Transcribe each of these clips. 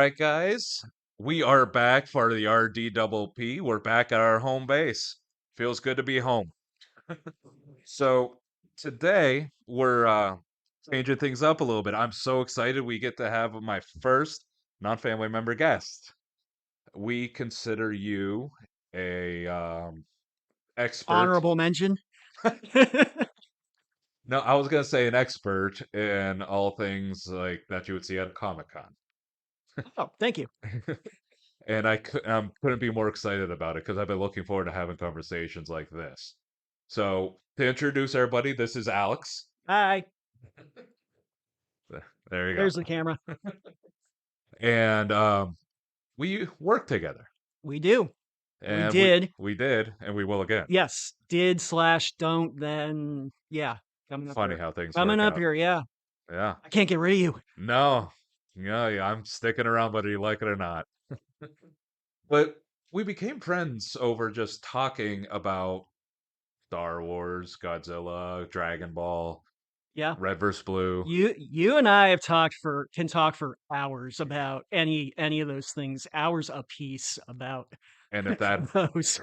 right, guys. We are back for the RDPP. We're back at our home base. Feels good to be home. So today we're changing things up a little bit. I'm so excited we get to have my first non-family member guest. We consider you a expert. Honorable mention. No, I was gonna say an expert in all things like that you would see at Comic-Con. Oh, thank you. And I couldn't be more excited about it because I've been looking forward to having conversations like this. So, to introduce everybody, this is Alex. Hi. There you go. There's the camera. And we work together, We do. We and did. we did, and we will again. Yes. Did slash don't then yeah. Coming up Funny here. how things Coming work up out. here, yeah. Yeah. I can't get rid of you. No. Yeah, yeah, I'm sticking around whether you like it or not. But we became friends over just talking about Star Wars, Godzilla, Dragon Ball, Yeah. Red vs. Blue. You and I have can talk for hours about any of those things, hours a piece about And if that those.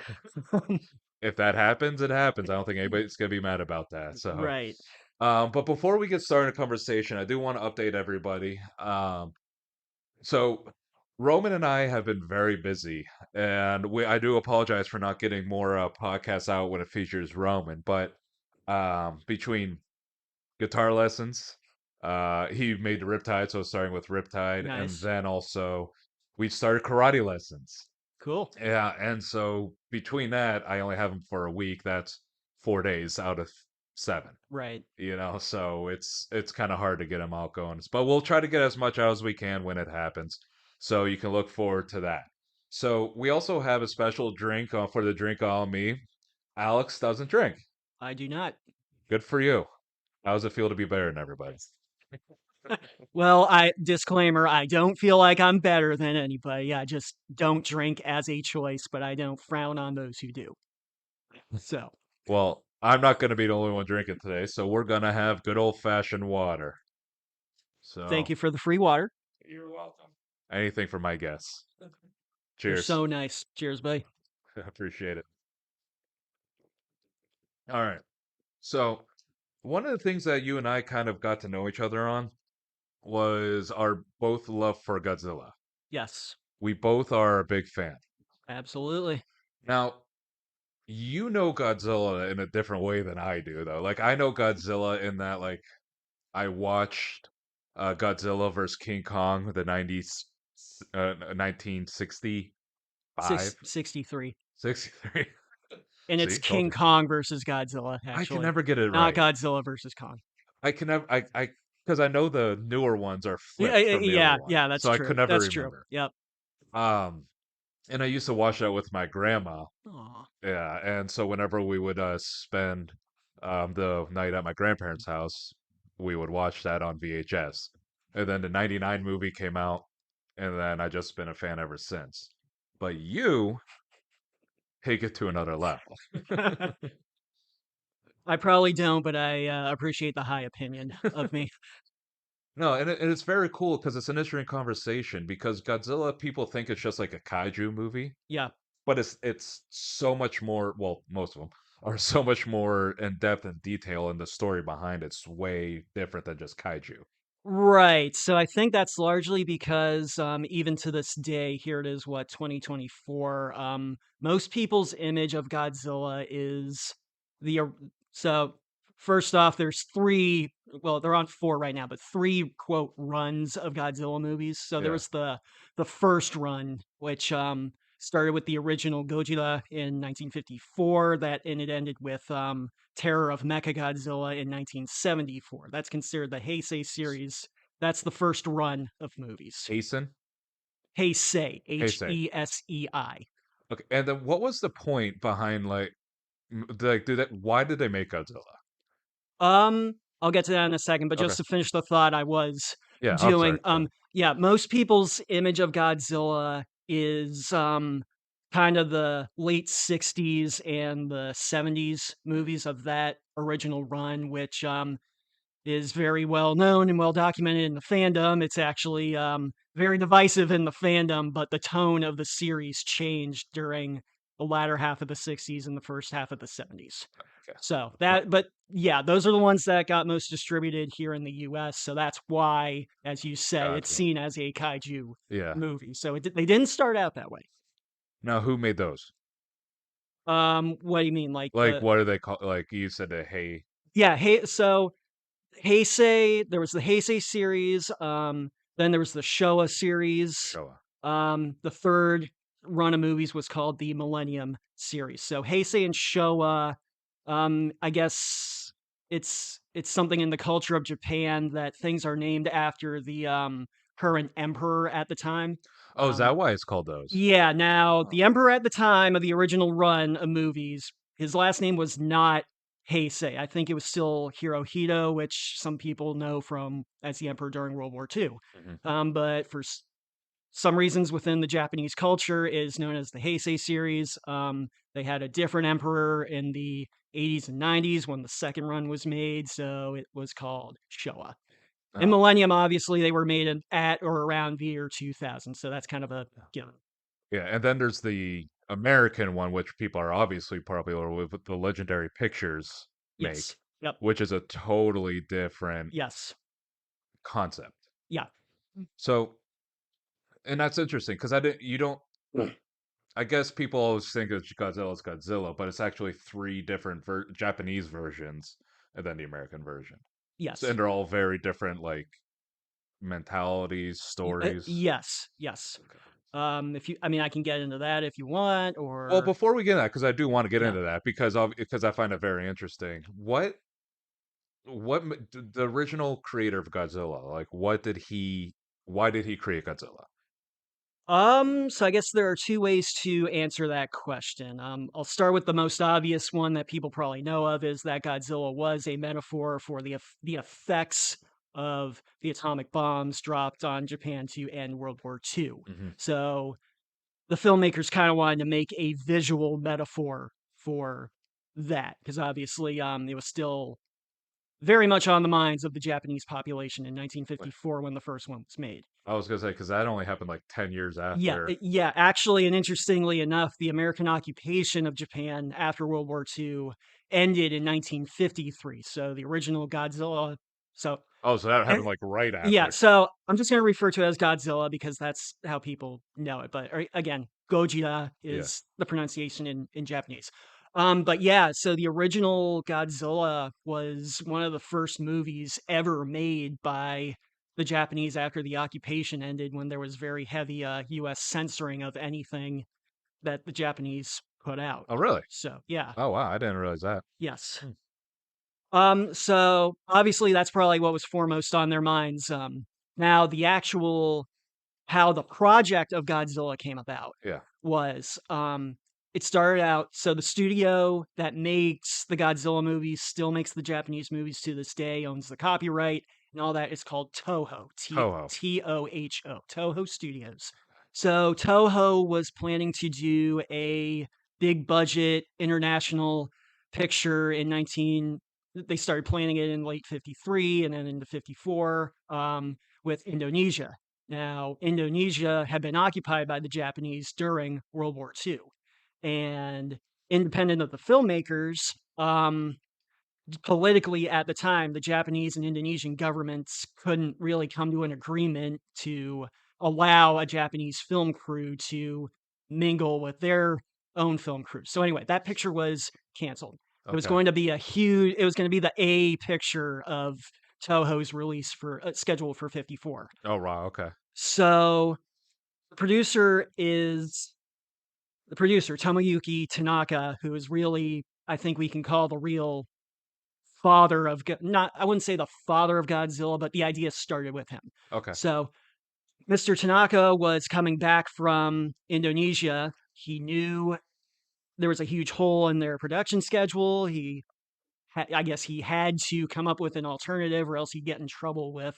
if that happens, it happens. I don't think anybody's gonna be mad about that. So, Right. but before we get started in conversation, I do want to update everybody. So Roman and I have been very busy, and I do apologize for not getting more podcasts out when it features Roman. But between guitar lessons, he made the Riptide, so starting with Riptide, and Nice. then also we started karate lessons. Cool. Yeah, and so between that, I only have them for a week. That's 4 days out of 7, Right. so it's kinda hard to get them out going, but we'll try to get as much out as we can when it happens, so you can look forward to that. So, we also have a special drink, for the Drink on Me. Alex doesn't drink. I do not. Good for you. How does it feel to be better than everybody? Well, I disclaimer, I don't feel like I'm better than anybody. I just don't drink as a choice, but I don't frown on those who do. So, Well, I'm not gonna be the only one drinking today, so we're gonna have good old-fashioned water. thank So you for the free water. you're welcome. Anything for my guests. You're Cheers. so nice. Cheers, buddy. I appreciate it. Alright. So, one of the things that you and I kind of got to know each other on was our both love for Godzilla. Yes, We both are a big fan. absolutely. Now, you know Godzilla in a different way than I do, though. Like, I know Godzilla in that, like, I watched Godzilla versus King Kong, the 90s, 1965, 63. 63. And it's See, told King you. Kong versus Godzilla, I can actually. never get it Not right. Godzilla versus Kong. I can never, because I know the newer ones are Yeah, flipped from the older yeah, one, yeah, that's so I true. could never That's true. remember. Yep. Um, and I used to watch that with my grandma. Aw. Yeah, and so whenever we would spend the night at my grandparents' house, we would watch that on VHS. And then the '99 movie came out, and then I just been a fan ever since. But you take it to another level. I probably don't, but I appreciate the high opinion of me. No, and it's very cool because it's an interesting conversation because Godzilla, people think it's just like a kaiju movie, Yeah. but it's so much more. Well, most of them are so much more in depth and detail, and the story behind it's way different than just kaiju. Right. So I think that's largely because even to this day, here it is, what, 2024. Most people's image of Godzilla is the so first off, there's three. Well, they're on four right now, but three quote runs of Godzilla movies. So there Yeah, was the first run, which started with the original Godzilla in 1954. And it ended with Terror of Mechagodzilla in 1974. That's considered the Heisei series. That's the first run of movies. Hasten. Heisei, Heisei. Hesei. Okay, and then what was the point behind like, do that? Why did they make Godzilla? I'll get to that in a second, but Okay, just to finish the thought I was yeah, I'm sorry. doing, Go ahead. yeah, most people's image of Godzilla is kind of the late 60s and the 70s movies of that original run, which is very well known and well documented in the fandom. It's actually very divisive in the fandom, but the tone of the series changed during the latter half of the 60s and the first half of the 70s. Okay. So Well, that, but yeah, those are the ones that got most distributed here in the US. So that's why, as you say, it's gotcha. seen as a kaiju Yeah. movie. So they didn't start out that way. Now, who made those? What do you mean? Like Like, what are they called? Like you said, the hey yeah, hey, so Heisei, there was the Heisei series, then there was the Showa series. Showa. The third run of movies was called the Millennium series. So Heisei and Showa, I guess it's something in the culture of Japan that things are named after the current emperor at the time. Oh, is Um, that why it's called those? yeah, now Oh. the emperor at the time of the original run of movies, his last name was not Heisei. I think it was still Hirohito, which some people know from as the emperor during World War II. Mhm. But for some reasons within the Japanese culture, it is known as the Heisei series. They had a different emperor in the 80s and 90s when the second run was made, so it was called Showa. And Oh, Millennium, obviously, they were made at or around the year 2000, so that's kind of a given. yeah, and then there's the American one, which people are obviously popular with the Legendary Pictures make, Yes. Yep. which is a totally different Yes. concept. Yeah. So, and that's interesting because I didn't, you don't, I guess people always think it's Godzilla's Godzilla, but it's actually three different Japanese versions and then the American version. So, Yes. and they're all very different, like mentalities, stories. Yes. Yes. If you, I mean, I can get into that if you want, Well, or before we get into that, because I do want to get yeah. into that because I find it very interesting. The original creator of Godzilla, like why did he create Godzilla? So I guess there are two ways to answer that question. I'll start with the most obvious one that people probably know of is that Godzilla was a metaphor for the effects of the atomic bombs dropped on Japan to end World War II. Hmm. So the filmmakers kind of wanted to make a visual metaphor for that because obviously it was still very much on the minds of the Japanese population in 1954 when the first one was made. I was gonna say because that only happened like 10 years after. Yeah, actually, and interestingly enough, the American occupation of Japan after World War II ended in 1953. So the original Godzilla. So Oh, so that and happened like right yeah, after. so I'm just gonna refer to it as Godzilla because that's how people know it. But again, Gojira Yeah. is the pronunciation in Japanese. But yeah, so the original Godzilla was one of the first movies ever made by the Japanese after the occupation ended, when there was very heavy U.S. censoring of anything that the Japanese put out. Oh, really? So yeah, Oh, wow. I didn't realize that. yes. Hmm. So obviously that's probably what was foremost on their minds. Now the actual how the project of Godzilla came about Yeah. was, it started out, so the studio that makes the Godzilla movies still makes the Japanese movies to this day, owns the copyright and all that. Is called Toho, Toho. Toho, Toho Studios. So Toho was planning to do a big budget international picture in 19 they started planning it in late 53 and then into 54, with Indonesia. Now, Indonesia had been occupied by the Japanese during World War II. And independent of the filmmakers, politically at the time, the Japanese and Indonesian governments couldn't really come to an agreement to allow a Japanese film crew to mingle with their own film crews. So anyway, that picture was canceled. It was Okay. going to be it was going to be the A picture of Toho's release for scheduled for 54. Oh, wow. Okay. So the producer is the producer, Tomoyuki Tanaka, who is really, I think we can call the real father of not, I wouldn't say the father of Godzilla, but the idea started with him. Okay. So Mr. Tanaka was coming back from Indonesia. He knew there was a huge hole in their production schedule. I guess he had to come up with an alternative or else he'd get in trouble with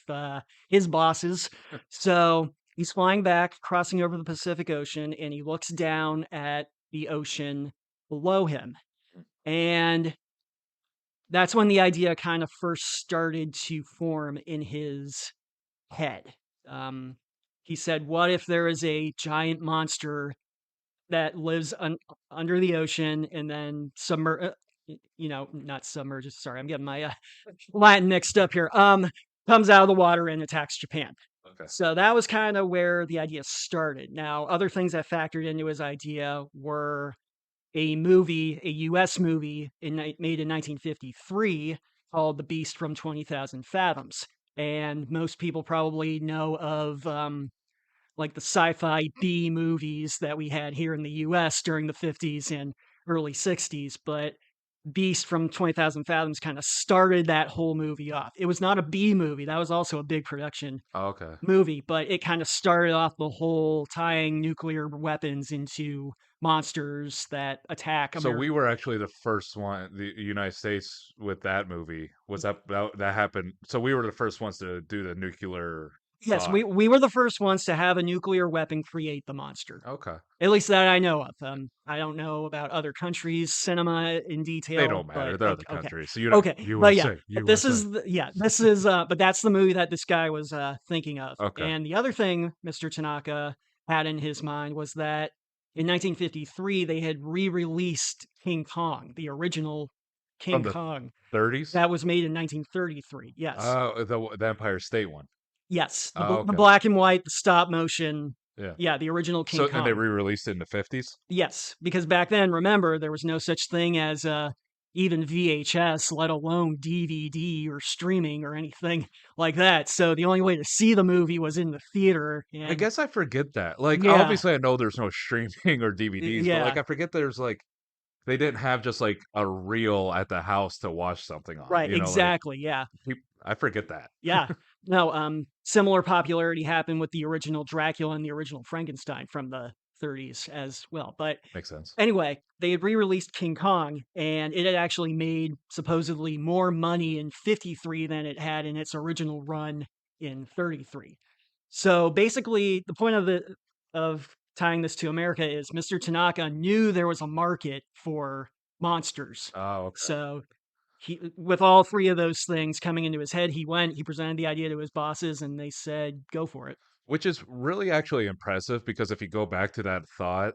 his bosses. So he's flying back, crossing over the Pacific Ocean, and he looks down at the ocean below him. And that's when the idea kind of first started to form in his head. Um, he said, "What if there is a giant monster that lives under the ocean and then not submerges. Sorry, I'm getting my Latin mixed up here. Comes out of the water and attacks Japan." Okay. So that was kind of where the idea started. Now, other things that factored into his idea were a U.S. movie made in 1953 called "The Beast from 20,000 Fathoms," and most people probably know of like the sci-fi B movies that we had here in the US during the 50s and early 60s, but Beast from 20,000 Fathoms kind of started that whole movie off. It was not a B movie, that was also a big production Oh, okay. movie, but it kind of started off the whole tying nuclear weapons into monsters that attack So we America. were actually the first one, the United States, with that movie. Was that happened? So we were the first ones to do the nuclear Yes, thought. we were the first ones to have a nuclear weapon create the monster. Okay. At least that I know of. I don't know about other countries' cinema in They detail, don't matter. but They're other okay, okay, countries. So you know, okay. But yeah, USA, but this USA. is this is but that's the movie that this guy was thinking of. Okay. And the other thing Mr. Tanaka had in his mind was that in 1953 they had re-released King Kong, the original From King the Kong 30s? that was made in 1933. Yes, Oh, the Empire State one. yes, Oh, the okay. black and white, the stop motion. Yeah. Yeah, the original King So and they Kong. re-released it in the 50s? Yes, because back then, remember, there was no such thing as even VHS, let alone DVD or streaming or anything like that. So the only way to see the movie was in the theater. I And guess I forget that. Like, yeah, obviously, I know there's no streaming or DVDs, but, like, yeah, I forget there's, like they didn't have just, like, a reel at the house to watch something on, right, you know, like, exactly. Yeah, I forget that. yeah. No, similar popularity happened with the original Dracula and the original Frankenstein from the 30s as well. But Makes sense. anyway, they had re-released King Kong, and it had actually made supposedly more money in 53 than it had in its original run in 33. So basically, the point of tying this to America is Mr. Tanaka knew there was a market for monsters. Oh, okay. So with all three of those things coming into his head, he presented the idea to his bosses, and they said, "Go for it." Which is really actually impressive because if you go back to that thought,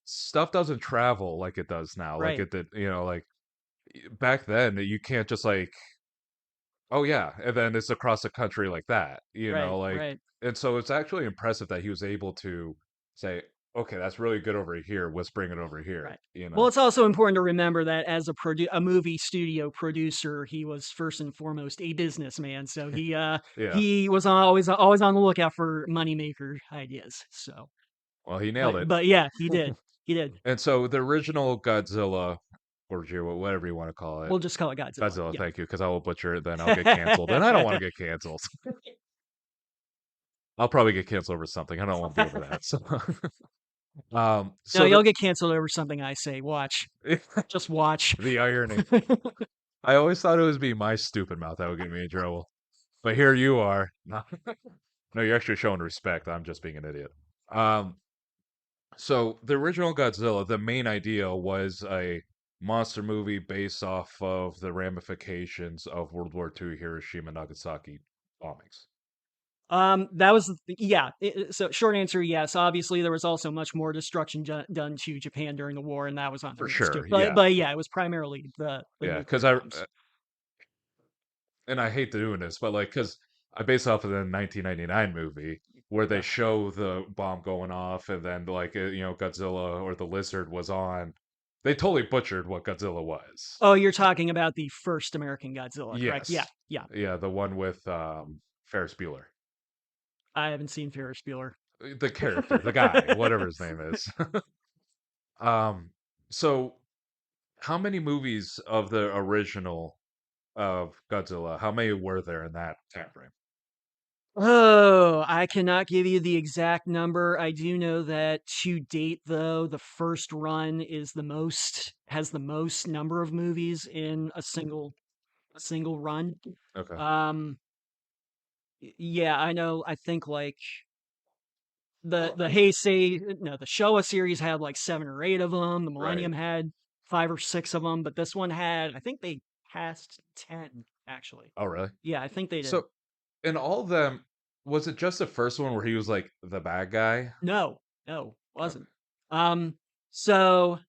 stuff doesn't travel like it does now. Like Right, it did, you know, like back then you can't just like, oh yeah, and then it's across the country like that, you right, know, like right. and so it's actually impressive that he was able to say, okay, that's really good over here. Let's bring it over here, Right. you Well, know. it's also important to remember that as a movie studio producer, he was first and foremost a businessman. So Yeah. he was always on the lookout for moneymaker ideas. So, Well, he nailed it. but yeah, he did. He did. And so the original Godzilla or whatever you want to call it. We'll just call it Godzilla. Godzilla, Yeah. thank you, because I will butcher it, then I'll get canceled, and I don't want to get canceled. I'll probably get canceled over something. I don't want to be over that. So, No, so you'll get canceled over something I say. Watch. the Just watch. the irony. I always thought it was be my stupid mouth that would get me in trouble, but here you are. No, no, you're actually showing respect. I'm just being an idiot. Um, so the original Godzilla, the main idea was a monster movie based off of the ramifications of World War II Hiroshima and Nagasaki bombings. That was yeah. So short answer, yes. Obviously, there was also much more destruction done to Japan during the war, and that was on the For news too. sure, But yeah, yeah, it was primarily the yeah. Because nuclear bombs. and I hate doing this, but like, because I base off of the 1999 movie where they Yeah. show the bomb going off, and then like Godzilla or the Lizard was on. They totally butchered what Godzilla was. Oh, you're talking about the first American Godzilla, correct? Yeah, Yes, yeah. yeah, the one with Ferris Bueller, I haven't seen Ferris Bueller. the character, the guy, whatever his name is. um, so how many movies of the original of Godzilla? How many were there in that time frame? Oh, I cannot give you the exact number. I do know that to date, though, the first run has the most number of movies in a single run. Okay, Um, yeah, I know. I think like the Heisei, no, the Showa series had like 7 or 8 of them. The right. Millennium had 5 or 6 of them, but this one had I think they passed 10, actually. Oh, really? Yeah, I think they did. So, in all of them, was it just the first one where he was, like, the bad guy? No, no, wasn't. Okay. Um, so,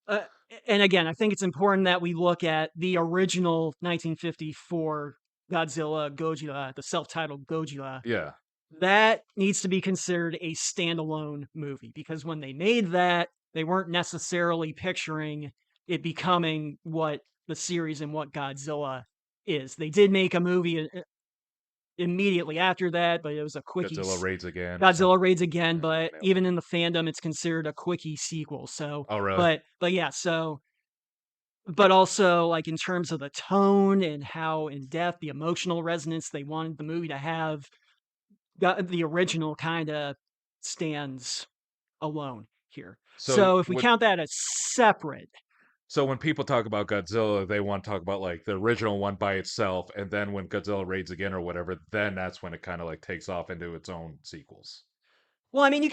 uh, and again, I think it's important that we look at the original 1954 Godzilla, the self-titled Godzilla. Yeah. That needs to be considered a standalone movie because when they made that, they weren't necessarily picturing it becoming what the series and what Godzilla is. They did make a movie immediately after that, but it was a quickie. Godzilla Raids Again or Godzilla something. Raids Again, Yeah, but nailed it. even in the fandom, it's considered a quickie sequel. So, Oh, really? but yeah, so but also like in terms of the tone and how in depth the emotional resonance they wanted the movie to have, the original kind of stands alone here. So, So if we with count that as separate, so when people talk about Godzilla, they wanna talk about, like, the original one by itself, and then when Godzilla Raids Again or whatever, then that's when it kinda, like, takes off into its own sequels. well, I mean,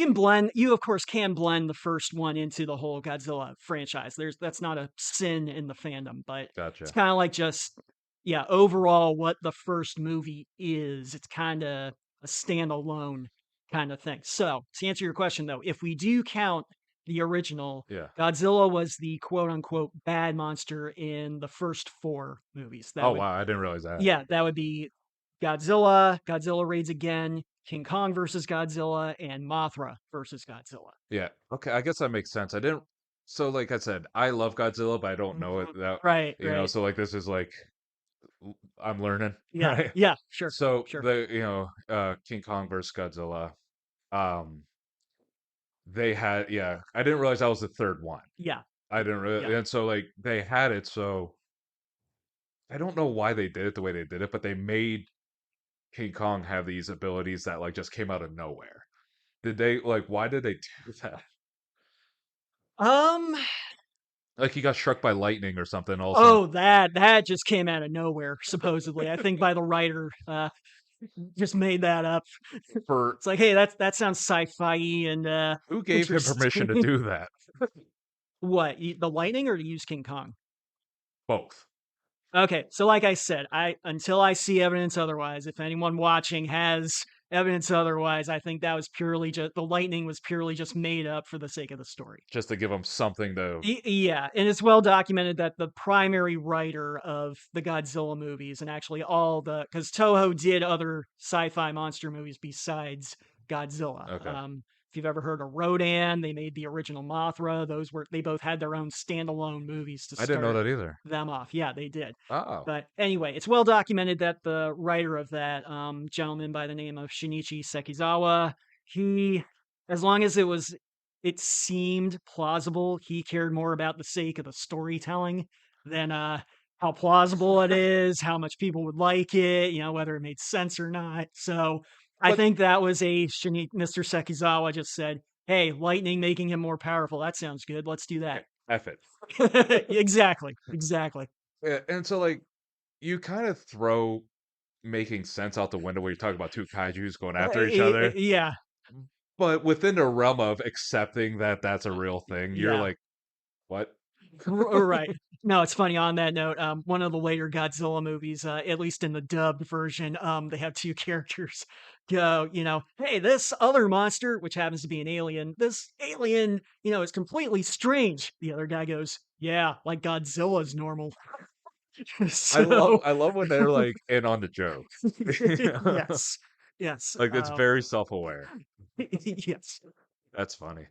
you of course can blend the first one into the whole Godzilla franchise. That's not a sin in the fandom, but it's Gotcha. kind of like just, yeah, overall what the first movie is. It's kind of a standalone kind of thing. So to answer your question though, if we do count the original, Yeah. Godzilla was the quote unquote bad monster in the first four movies. Oh, wow, I didn't realize that. That would be Godzilla, Godzilla Raids Again, King Kong versus Godzilla, and Mothra versus Godzilla. Yeah. Okay, I guess that makes sense. I didn't so, like I said, I love Godzilla, but I don't know it Mhm. that Right, you know, right. so, like, this is, like, I'm learning, Yeah, right? yeah, sure, So, sure. King Kong versus Godzilla, um, they had yeah, I didn't realize that was the 3rd one. Yeah, I didn't yeah. really and so, like, they had it, so I don't know why they did it the way they did it, but they made King Kong have these abilities that, like, just came out of nowhere. Did they like, why did they do that? Um, Like, he got struck by lightning or something all of a sudden oh, that just came out of nowhere, supposedly. I think by the writer, just made that up. for It's like, "Hey, that sounds sci-fi and, who gave him permission to interesting." do that? What, the lightning or to use King Kong? Both. Okay, so like I said, I until I see evidence otherwise, if anyone watching has evidence otherwise, I think that was purely just the lightning was purely just made up for the sake of the story. Just to give him something to Yeah, and it's well documented that the primary writer of the Godzilla movies and actually all the because Toho did other sci-fi monster movies besides Godzilla. okay. If you've ever heard of Rodan, they made the original Mothra. They both had their own standalone movies to I didn't know start that either. them off. Yeah, they did. Oh, But anyway, it's well documented that the writer of that gentleman by the name of Shinichi Sekizawa, he, as long as it seemed plausible, he cared more about the sake of the storytelling than how plausible it is, how much people would like it, whether it made sense or not. So I but think that was Mr. Sekizawa just said, "Hey, lightning making him more powerful. That sounds good. Let's do that." F it. Exactly, exactly. Yeah, and so, like, you kinda throw making sense out the window when you talk about 2 kaijus going after each other, Yeah, but within the realm of accepting that that's a real thing, you're yeah. like, "What?" Right. No, it's funny on that note, one of the later Godzilla movies, at least in the dubbed version, they have 2 characters go, "Hey, this other monster," which happens to be an alien, "this alien, is completely strange." The other guy goes, "Yeah, like Godzilla's normal." So I love when they're, like, in on the joke. yes. Yes, Like, it's very self-aware. yes. That's funny.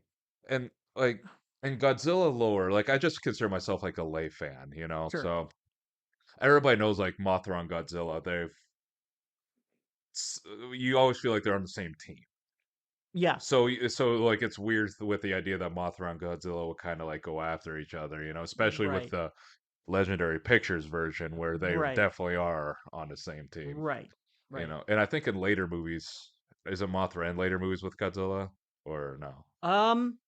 And, like in Godzilla lore, like, I just consider myself, like, a lay fan, Sure. so everybody knows, like, Mothra and Godzilla, you always feel like they're on the same team. Yeah, Like, it's weird with the idea that Mothra and Godzilla will kinda, like, go after each other, especially with right, the Legendary Pictures version where they right, definitely are on the same team, right, right. and I think in later movies is it Mothra in later movies with Godzilla or no? Um,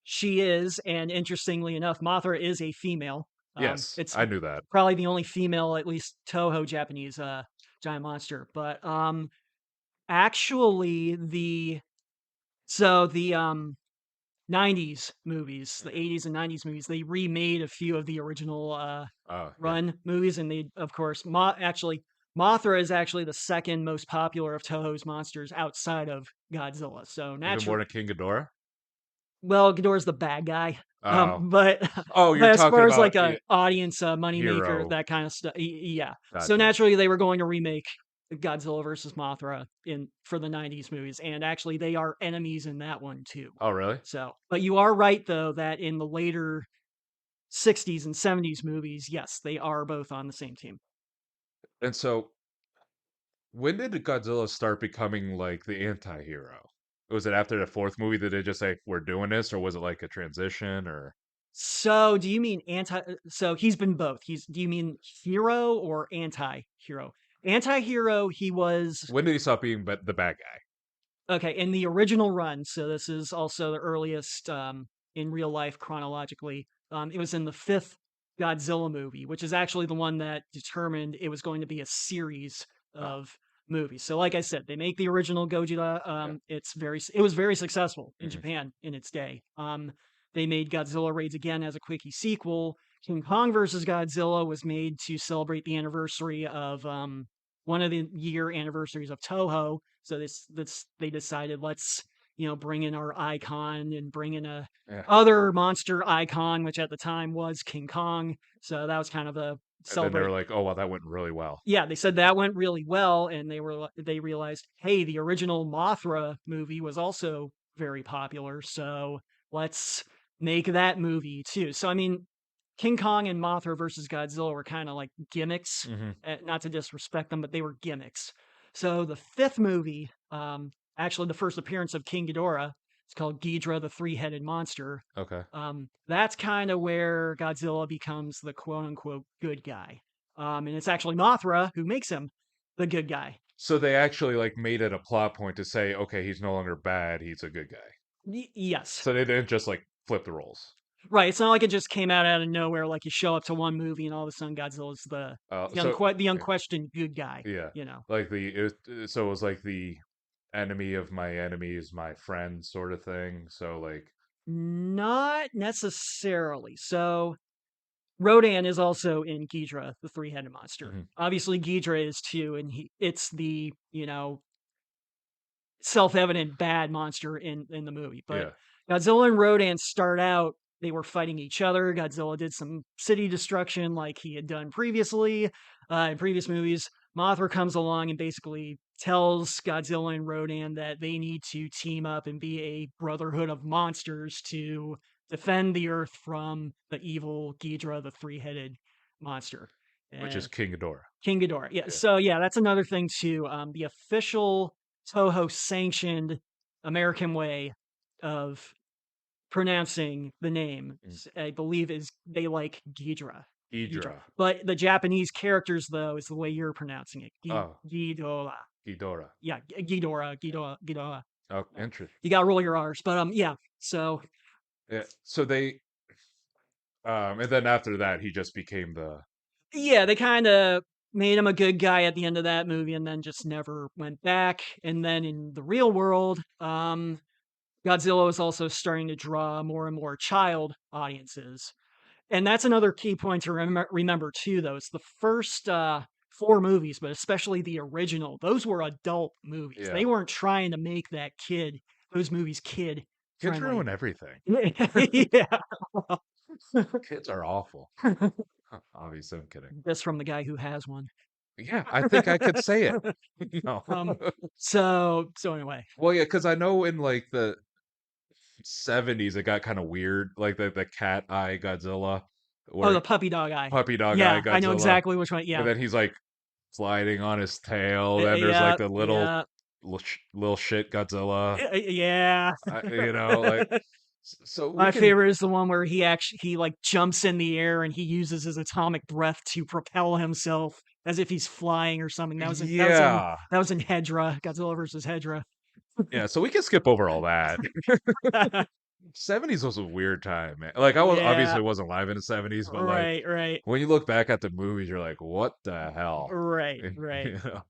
she is, and interestingly enough, Mothra is a female. Yes, It's I knew that. probably the only female, at least Toho Japanese, giant monster. But actually, the so the 90s movies, the Mhm. 80s and 90s movies. They remade a few of the original Oh, yeah. run movies, and they, of course, actually Mothra is actually the second most popular of Toho's monsters outside of Godzilla. So Even more naturally, than King Ghidorah? well, Ghidorah's the bad guy. Oh. But Oh, but you're as talking far as about like a audience moneymaker, Hero. that kind of stuff, yeah. So Gotcha. naturally, they were going to remake Godzilla versus Mothra in for the '90s movies, and actually, they are enemies in that one too. Oh, really? So, but you are right though that in the later '60s and '70s movies, yes, they are both on the same team. And so, when did Godzilla start becoming, like, the anti-hero? Was it after the 4th movie that they just like, "We're doing this," or was it like a transition, or So, do you mean so he's been both. Do you mean hero or anti-hero? Anti-hero, he was when did he stop being the bad guy? okay, in the original run, so this is also the earliest, in real life chronologically, it was in the 5th Godzilla movie, which is actually the one that determined it was going to be a series Ah, of movies. So like I said, they make the original Gojira, yeah. it was very successful in Mhm. Japan in its day. They made Godzilla Raids Again as a quickie sequel. King Kong versus Godzilla was made to celebrate the anniversary of, one of the year anniversaries of Toho, so this they decided, let's, bring in our icon and bring in a Yeah. other monster icon, which at the time was King Kong. So that was kind of a And then they were celebrate. like, "Oh, wow, that went really well." Yeah, they said that went really well, and they realized, hey, the original Mothra movie was also very popular, so let's make that movie too. So I mean, King Kong and Mothra versus Godzilla were kind of like gimmicks, Mhm. not to disrespect them, but they were gimmicks. So the fifth movie, actually the first appearance of King Ghidorah, it's called Ghidra the Three-Headed Monster. Okay. That's kind of where Godzilla becomes the quote unquote good guy. And it's actually Mothra who makes him the good guy. So they actually, like, made it a plot point to say, "Okay, he's no longer bad, he's a good guy." Yes. So they didn't just, like, flip the roles. Right. It's not like it just came out of nowhere, like you show up to one movie and all of a sudden Godzilla's So the yeah. unquestioned good guy, Yeah. you know. Like, so it was like the enemy of my enemy is my friend sort of thing, so, like Not necessarily. So Rodan is also in Ghidra, the three-headed monster. Mhm. Obviously Ghidra is too, and it's the, self-evident bad monster in the movie. But Yeah. Godzilla and Rodan start out, they were fighting each other. Godzilla did some city destruction like he had done previously in previous movies. Mothra comes along and basically tells Godzilla and Rodan that they need to team up and be a brotherhood of monsters to defend the Earth from the evil Ghidra, the three-headed monster. Which is And King Ghidorah. King Ghidorah. Yeah. Yeah. So yeah, that's another thing too. The official Toho sanctioned American way of pronouncing the name, Mm. I believe, is they like Ghidra. Ghidra. Ghidra. But the Japanese characters, though, is the way you're pronouncing it. Oh, Ghidorah. Ghidorah. Yeah, Ghidorah, Ghidorah, Ghidorah. Oh, Uh, interesting. You got to roll your R's. But yeah. So Yeah. So they and then after that, he just became the yeah, they kind of made him a good guy at the end of that movie, and then just never went back. And then in the real world, Godzilla is also starting to draw more and more child audiences. And that's another key point to remember too, though. It's the first 4 movies, but especially the original. Those were adult movies. yeah. They weren't trying to make those movies kid Kids friendly. ruin everything. Yeah. Kids are awful. Huh, obviously, I'm kidding. Just from the guy who has one. Yeah, I think I could say it. No. um. So anyway. Well, yeah, because I know in, like, the '70s, it got kinda weird, like, the cat eye Godzilla, Oh, the where puppy dog eye. puppy dog eye Yeah, I know Godzilla, exactly which one. and Yeah. then he's, like, sliding on his tail, then there's, like, Yeah. the Yeah. little shit Godzilla, Yeah. like, so we My can favorite is the one where he like jumps in the air and he uses his atomic breath to propel himself as if he's flying or something. yeah. That was in Hedra, Godzilla versus Hedra. Yeah, so we can skip over all that. '70s was a weird time, man. Like, I was Yeah, obviously wasn't alive in the '70s, but, like, right, right, when you look back at the movies, you're like, "What the hell?" right, right. You know?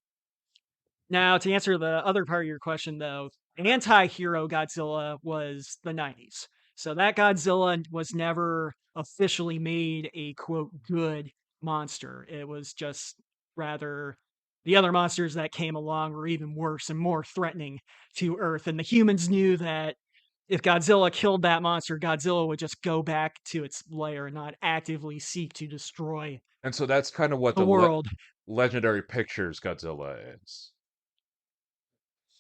Now, to answer the other part of your question, though, anti-hero Godzilla was the '90s. So that Godzilla was never officially made a quote good monster. It was just rather the other monsters that came along were even worse and more threatening to Earth. And the humans knew that if Godzilla killed that monster, Godzilla would just go back to its lair and not actively seek to destroy And so that's kind of what the the world. Legendary Pictures Godzilla is.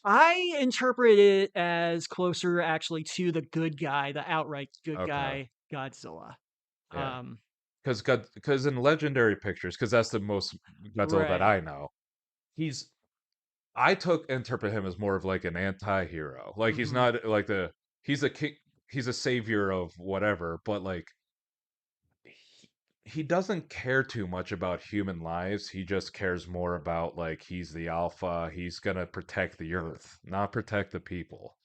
I interpret it as closer actually to the good guy, the outright good Okay. guy Godzilla. Yeah. Um, Because in Legendary Pictures, because that's the most Godzilla that right. I know, he's I took interpret him as more of like an anti-hero. Like he's Mhm. not like the he's a king, he's a savior of whatever, but like he, he doesn't care too much about human lives. He just cares more about like he's the alpha, he's gonna protect the earth, not protect the people.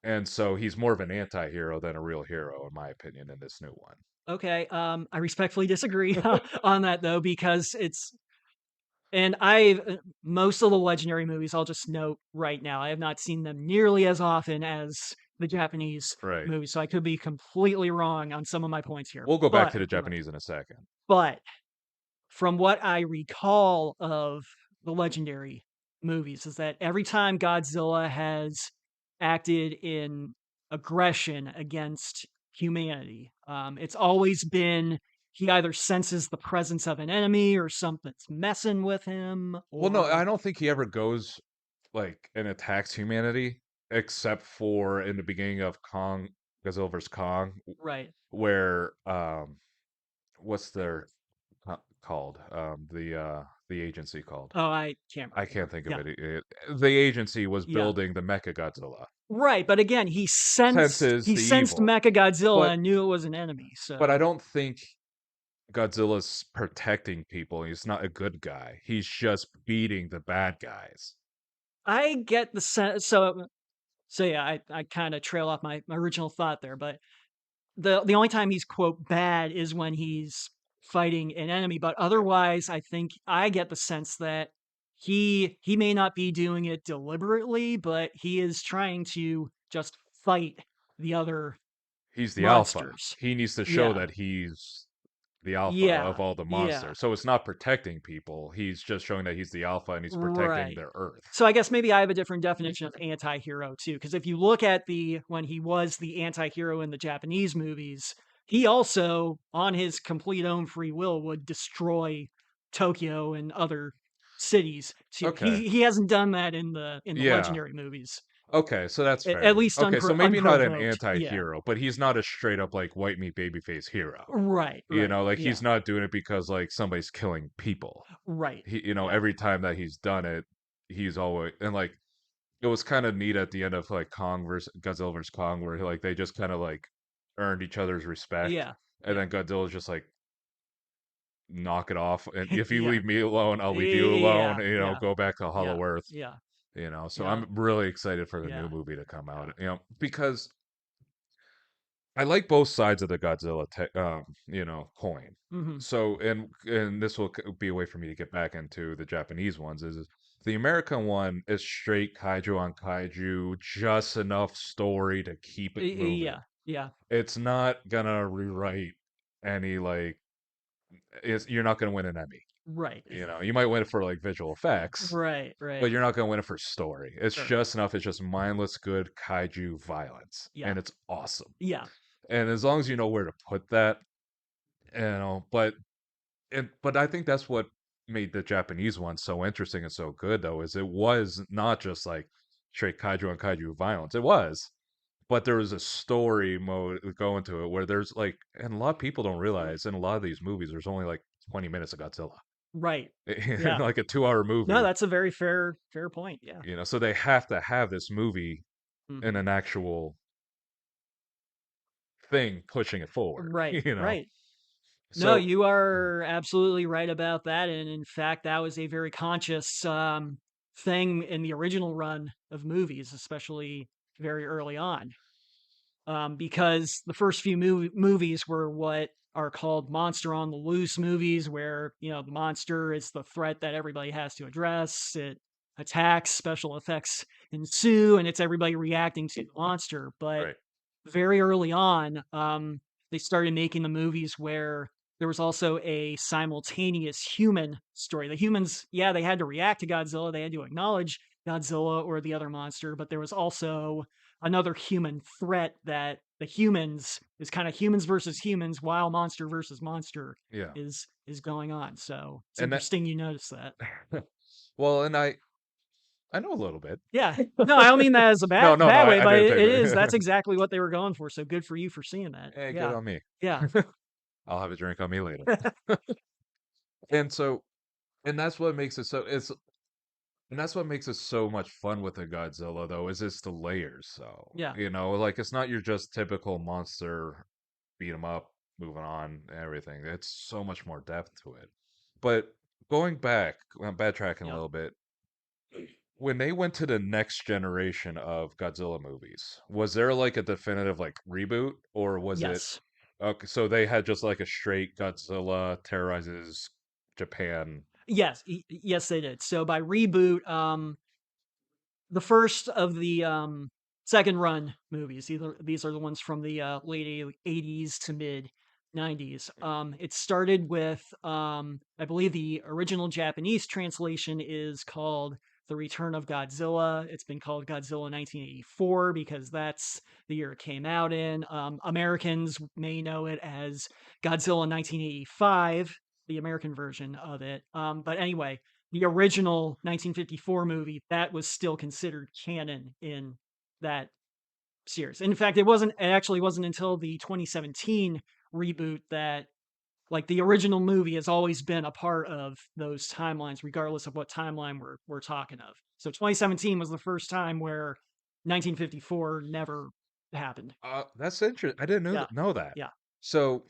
And so he's more of an anti-hero than a real hero, in my opinion, in this new one. Okay, I respectfully disagree on that though, because it's and I've most of the legendary movies, I'll just note right now, I have not seen them nearly as often as the Japanese Right. movies, so I could be completely wrong on some of my points here. We'll go back But to the Japanese in a second. but from what I recall of the legendary movies is that every time Godzilla has acted in aggression against humanity, it's always been he either senses the presence of an enemy or something's messing with him Well, no, or I don't think he ever goes like and attacks humanity, except for in the beginning of Kong Godzilla vs Kong, right. where what's their called the agency called? Oh, I can't I can't remember. think of Yeah. it. The agency was Yeah. building the Mecha Godzilla. Right, but again, Senses he the sensed evil, Mechagodzilla but and knew it was an enemy. I So don't think Godzilla's protecting people. He's not a good guy. He's just beating the bad guys. I get the sense. So yeah, I kind of trail off my original thought there, but the only time he's quote bad is when he's fighting an enemy, but otherwise, I think I get the sense that he may not be doing it deliberately, but he is trying to just fight the other He's the alpha. monsters. He needs to show Yeah, that he's the alpha of yeah, all the yeah. monsters. So it's not protecting people. He's just showing that he's the alpha and he's protecting Right. the earth. So I guess maybe I have a different definition of anti-hero too, because if you look at the when he was the anti-hero in the Japanese movies, he also, on his complete own free will, would destroy Tokyo and other cities too. Okay. He hasn't done that in the Yeah. legendary movies, Okay, so that's at fair. least Okay, so maybe not an unprovoked. Yeah. anti-hero, but he's not a straight up like white meat babyface hero. Right. You Right. know, like Yeah. he's not doing it because like somebody's killing people. Right. He, Yeah. every time that he's done it, he's always and like it was kind of neat at the end of like Kong versus Godzilla versus Kong, where like they just kind of like earned each other's respect, Yeah. and Yeah. then Godzilla's just like knock it off, and if you Yeah. leave me alone, I'll leave you alone. Yeah. You know, Yeah. go back to Yeah. Hollow Earth. Yeah. You know, so Yeah. I'm really excited for the new Yeah. movie to come Yeah. out. You know, because I like both sides of the Godzilla, coin. Mhm. So, and this will be a way for me to get back into the Japanese ones. Is the American one is straight kaiju on kaiju, just enough story to keep it moving. Yeah. Yeah. It's not gonna rewrite any like. You're not gonna win an Emmy. Right. You know, you might win it for like visual effects, Right, but right. you're not gonna win it for story. It's Sure. just enough. It's just mindless good kaiju violence, Yeah. and it's awesome. Yeah. And as long as you know where to put that, you know, but I think that's what made the Japanese one so interesting and so good though, is it was not just like straight kaiju on kaiju violence. It was, but there was a story mode going to it where there's like, and a lot of people don't realize in a lot of these movies, there's only like 20 minutes of Godzilla. Right. In Yeah. like a 2 hour No, movie, that's a very fair point, yeah. you know, so they have to have this movie in Mhm. an actual thing pushing it forward, Right, you know. right. No, So you are absolutely right about that, and in fact, that was a very conscious, thing in the original run of movies, especially very early on. Because the first few movies were what are called monster on the loose movies, where the monster is the threat that everybody has to address. It attacks, special effects ensue, and it's everybody reacting to the monster. But right. very early on, they started making the movies where there was also a simultaneous human story. The humans, yeah, they had to react to Godzilla, they had to acknowledge Godzilla or the other monster, but there was also another human threat that the humans is kind of humans versus humans, while monster versus monster Yeah. is going on. So it's And that interesting you notice that. well, and I know a little bit. Yeah. No, I don't mean that as a No, no, no, bad way, I but didn't it take is that. that's exactly what they were going for, so good for you for seeing that. Hey, good Yeah. on me. Yeah. I'll have a drink on me later. And so and that's what makes it so it's and that's what makes it so much fun with a Godzilla though, is it's the layers. So, Yeah. like it's not your just typical monster beat 'em up, moving on, everything. It's so much more depth to it. But going back, I'm backtracking a Yep. little bit. When they went to the next generation of Godzilla movies, was there like a definitive like reboot or was it Yes. okay, so they had just like a straight Godzilla terrorizes Japan. Yes, yes, they did. So by reboot, the first of the, second run movies, either these are the ones from the, late '80s to mid '90s. It started with, I believe the original Japanese translation is called The Return of Godzilla. It's been called Godzilla 1984 because that's the year it came out in. Americans may know it as Godzilla 1985, the American version of it. But anyway, the original 1954 movie, that was still considered canon in that series. In fact, it actually wasn't until the 2017 reboot that like the original movie has always been a part of those timelines, regardless of what timeline we're talking of. So 2017 was the first time where 1954 never happened. That's interesting. I didn't Yeah. know that. Yeah. So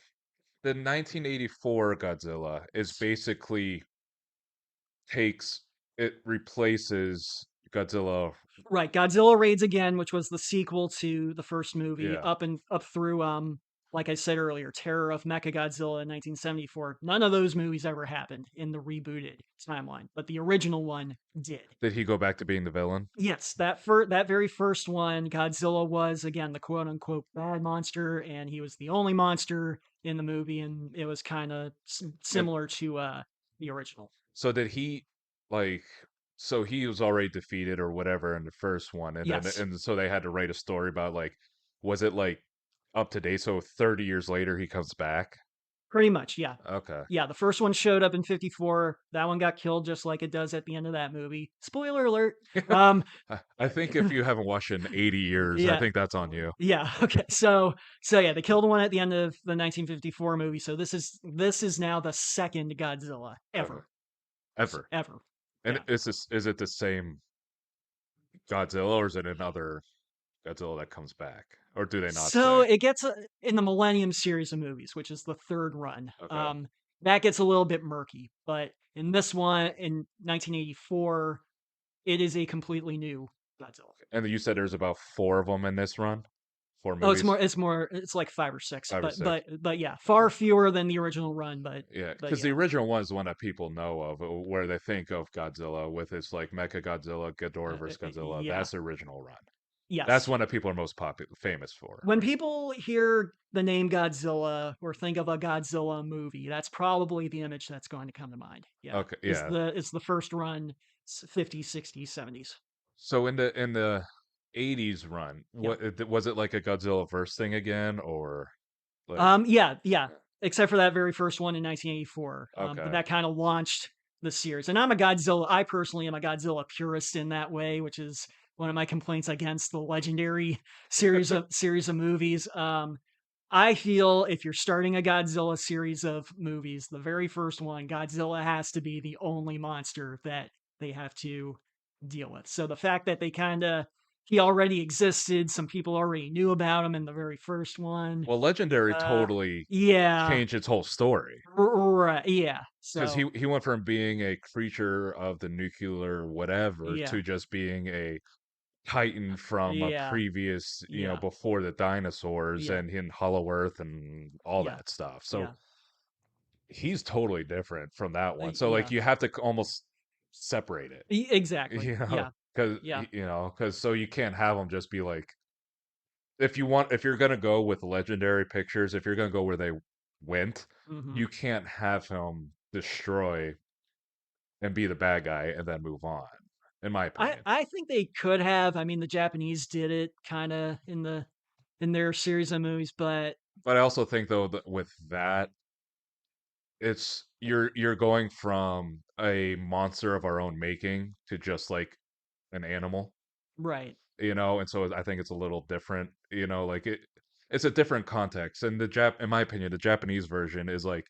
the 1984 Godzilla is basically takes it replaces Godzilla. Right, Godzilla Raids Again, which was the sequel to the first movie, Yeah. up through, like I said earlier, Terror of Mechagodzilla in 1974. None of those movies ever happened in the rebooted timeline, but the original one did. Did he go back to being the villain? Yes, that very first one, Godzilla was again the quote unquote bad monster, and he was the only monster in the movie, and it was kind of And similar to the original. so did he like so he was already defeated or whatever in the first one and then Yes, and so they had to write a story about like was it like up to date so 30 years later he comes back? pretty much. Yeah, Okay. yeah, the first one showed up in '54. That one got killed just like it does at the end of that movie. Spoiler alert. Um, I think if you haven't watched it in 80 years, I yeah, think that's on you. yeah. Okay, so yeah, they killed one at the end of the 1954 movie. So this is now the second Godzilla Okay. ever, Ever. ever. And Yeah. is it the same Godzilla or is it another Godzilla that comes back? Or do they not So say? it gets in the Millennium series of movies, which is the third run. Okay. That gets a little bit murky, but in this one in 1984, it is a completely new Godzilla. And you said there's about 4 of them in this run? 4 Oh, movies? it's more, it's like 5 or 6, 5 or but 6. yeah, far Okay. fewer than the original run, Yeah, but because the yeah. original one is the one that people know of, where they think of Godzilla with its like Mecha Godzilla, Ghidorah vs. Godzilla. Yeah. That's the original run. That's Yes. one that people are most famous for. When people hear the name Godzilla or think of a Godzilla movie, that's probably the image that's going to come to mind. Yeah. Okay, Is yeah. the first run 50s, 60s, 70s. So in the 80s run, Yeah. was it like a Godzilla verse thing again, or like Yeah, yeah. Except for that very first one in 1984. But okay, that kind of launched the series. And I personally am a Godzilla purist in that way, which is one of my complaints against the legendary series of movies. I feel if you're starting a Godzilla series of movies, the very first one, Godzilla has to be the only monster that they have to deal with. So the fact that they kind of he already existed, some people already knew about him in the very first one. well, Legendary Uh, totally yeah, changed its whole story right, yeah. because So he went from being a creature of the nuclear whatever yeah, to just being a Titan from a yeah, previous, yeah, before the dinosaurs yeah, and in Hollow Earth and all yeah, that stuff. So yeah, he's totally different from that one. So like yeah. you have to almost separate it, Exactly. you know, Yeah, because yeah, because so you can't have them just be like if you're gonna go with legendary pictures, if you're gonna go where they went, Mhm. you can't have him destroy and be the bad guy and then move on, in my opinion. I think they could have. I mean, the Japanese did it kinda in their series of movies, but But I also think though that with that, it's you're going from a monster of our own making to just like an animal, right. and so I think it's a little different, like it's a different context. And in my opinion, the Japanese version is like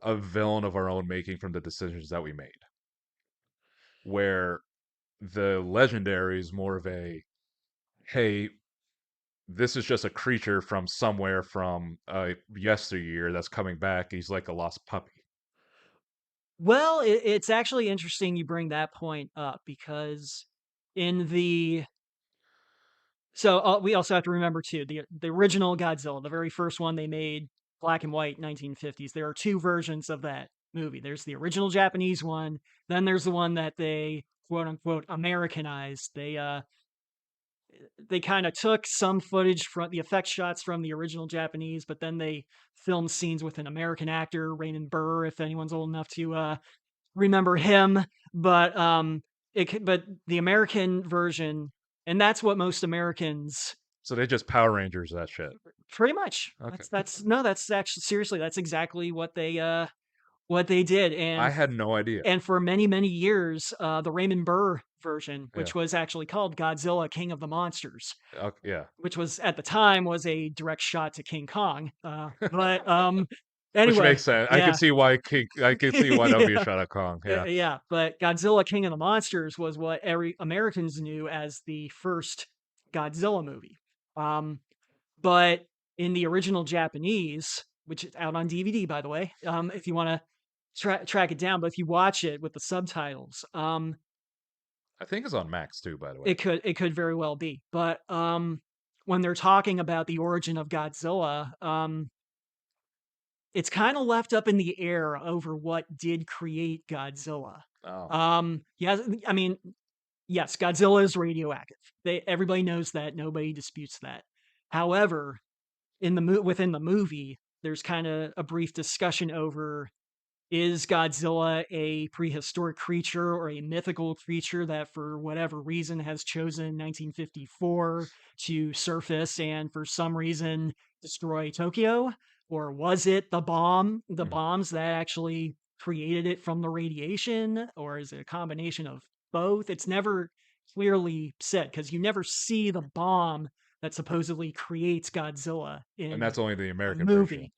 a villain of our own making from the decisions that we made. Where the legendary is more of a, hey, this is just a creature from somewhere from yesteryear that's coming back. He's like a lost puppy. Well, it's actually interesting you bring that point up because in the we also have to remember too, the original Godzilla, the very first one they made, black and white, 1950s. There are 2 versions of that movie. There's the original Japanese one, then there's the one that they, quote, unquote, "Americanized." They kinda took some footage from the effect shots from the original Japanese, but then they filmed scenes with an American actor, Raymond Burr, if anyone's old enough to, remember him, but the American version, and that's what most Americans. So they just Power Rangers that shit. Pretty much. Okay. That's no, that's actually seriously, that's exactly what they did, I had no idea. and for many, many years, the Raymond Burr version, Yeah. which was actually called Godzilla: King of the Monsters, Okay, yeah. which was at the time was a direct shot to King Kong, Which makes anyway, sense. yeah. I could see why that would be a Yeah. shot at Kong. Yeah. Yeah, but Godzilla: King of the Monsters was what every Americans knew as the first Godzilla movie. Um, but in the original Japanese, which is out on DVD, by the way, if you wanna track it down, but if you watch it with the subtitles, I think it's on Max too, by the way. it could very well be. But, when they're talking about the origin of Godzilla, it's kinda left up in the air over what did create Godzilla. Oh. Yes, I mean, yes, Godzilla is radioactive. Everybody knows that, nobody disputes that. However, within the movie, there's kinda a brief discussion over, is Godzilla a prehistoric creature or a mythical creature that, for whatever reason, has chosen 1954 to surface and for some reason destroy Tokyo? Or was it the Mm. bombs that actually created it from the radiation? Or is it a combination of both? It's never clearly said because you never see the bomb that supposedly creates Godzilla And in that's only the the American version. movie.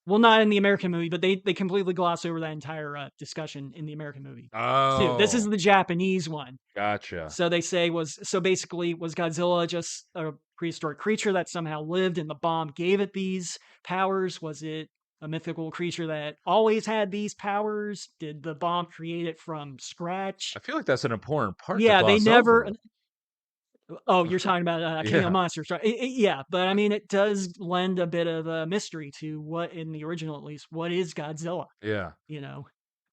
Well, not in the American movie, but they completely gloss over that entire, discussion in the American movie, too. This is Oh, the Japanese one. gotcha. So they say basically, was Godzilla just a prehistoric creature that somehow lived and the bomb gave it these powers? Was it a mythical creature that always had these powers? Did the bomb create it from scratch? I feel like that's an important part to Yeah, they gloss never. over. Oh, you're talking about, King of the Yeah, Monsters, right? Yeah, but I mean, it does lend a bit of a mystery to what in the original, at least, what is Godzilla, yeah. you know?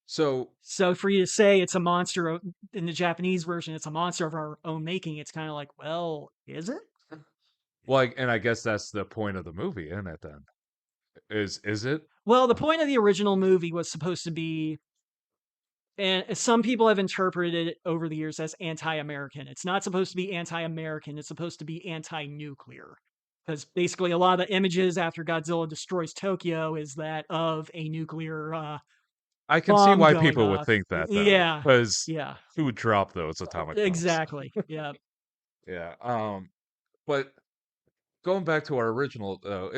So, So for you to say it's a monster in the Japanese version, it's a monster of our own making, it's kinda like, well, is it? and I guess that's the point of the movie, isn't it? Then is it? Well, the point of the original movie was supposed to be, and some people have interpreted it over the years as anti-American. It's not supposed to be anti-American, it's supposed to be anti-nuclear. Because basically a lot of the images after Godzilla destroys Tokyo is that of a nuclear, I can see bomb why going people would off. think that though, Yeah, because yeah, who dropped those atomic bombs? exactly, yeah. Yeah. But going back to our original though,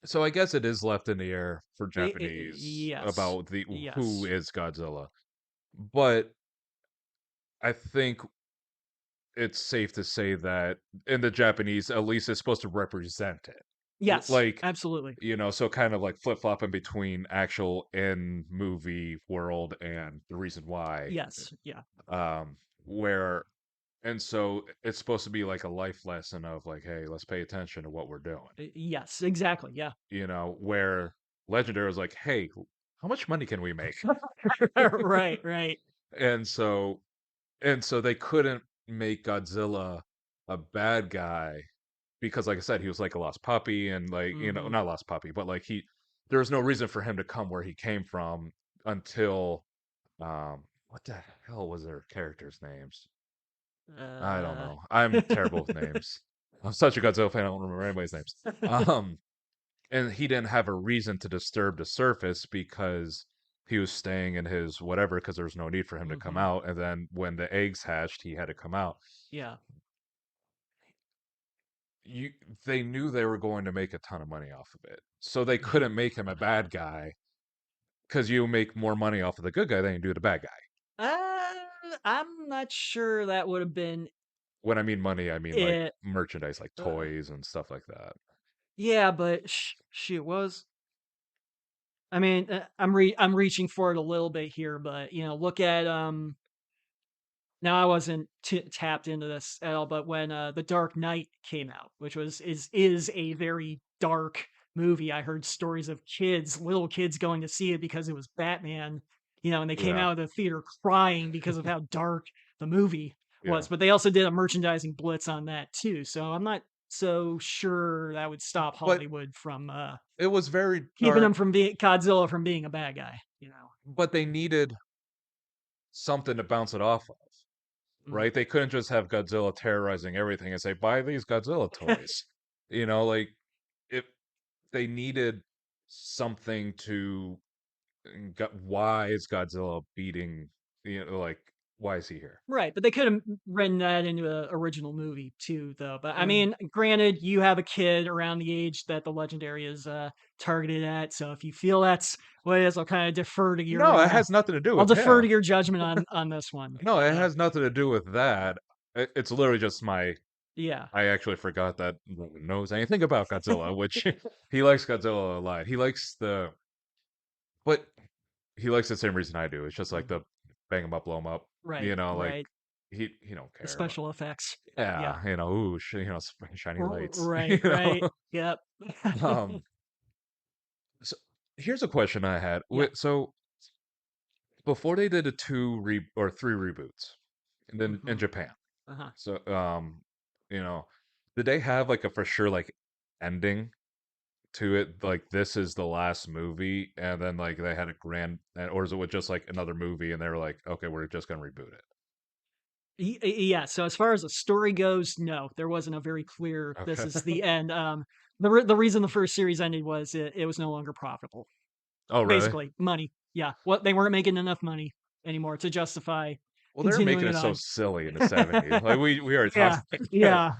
so I guess it is left in the air for Japanese Yes, about the who yes, is Godzilla. But I think it's safe to say that in the Japanese, at least it's supposed to represent it. yes, Like, absolutely. so kind of like flip-flopping between actual in movie world and the reason why. Yes, yeah, Where and so it's supposed to be like a life lesson of like, hey, let's pay attention to what we're doing. yes, exactly, yeah. Where Legendary was like, hey, how much money can we make? Right, right. And so they couldn't make Godzilla a bad guy because like I said, he was like a lost puppy and like, Mhm. not lost puppy, but like there was no reason for him to come where he came from until what the hell was their characters' names? I don't Uh know. I'm terrible with names. I'm such a Godzilla fan, I don't remember anybody's names. Um, and he didn't have a reason to disturb the surface because he was staying in his whatever because there was no need for him to come Mhm. out. And then when the eggs hatched, he had to come out. Yeah. You They knew they were going to make a ton of money off of it. So they couldn't make him a bad guy because you make more money off of the good guy than you do the bad guy. Uh, I'm not sure that would have bbeen When I mean money, I mean like it. merchandise, like Uh, toys and stuff like that. yeah, but shoot, was I mean, I'm reaching for it a little bit here, but look at now I wasn't tapped into this at all, but when The Dark Knight came out, which is a very dark movie. I heard stories of little kids going to see it because it was Batman, and they came Yeah. out of the theater crying because of how dark the movie Yeah. was. But they also did a merchandising blitz on that too, so I'm not so sure that would stop But Hollywood from it was very keeping him dark, from being Godzilla from being a bad guy. but they needed something to bounce it off of, Mm. right? They couldn't just have Godzilla terrorizing everything and say, buy these Godzilla toys. Like if they needed something to why is Godzilla beating, like, why is he here? Right, but they could have written that into a original movie too, though. But I Mm, mean, granted, you have a kid around the age that the legendary is targeted at, so if you feel that's what it is, I'll kind of defer to your no, it has nothing to do I'll with defer him. to your judgment on this one. No, But it has nothing to do with that. It's literally just yeah, I actually forgot that no one knows anything about Godzilla, which he likes Godzilla a lot. But he likes the same reason I do. It's just like mhm. the bang him up, blow him up. Right, Like right. he don't The care about. special effects. Yeah, Yeah, ooh, shiny lights. right, right. Yep. Um. So here's a question I had. Yeah. So before they did a or three reboots, and then in Hmm. Japan. Uh-huh. So you know, did they have like a for sure like ending to it, like this is the last movie, and then like they had a or is it with just like another movie, and they were like, okay, we're just gonna reboot it. Yeah, so as far as the story goes, no, there wasn't a very clear this Okay. is the end. The reason the first series ended was it was no longer profitable. Oh, really? Basically, money. Yeah, what they weren't making enough money anymore to justify Well, they were making continuing it it so on. silly in the '70s. Like we already talked Yeah, about that. yeah.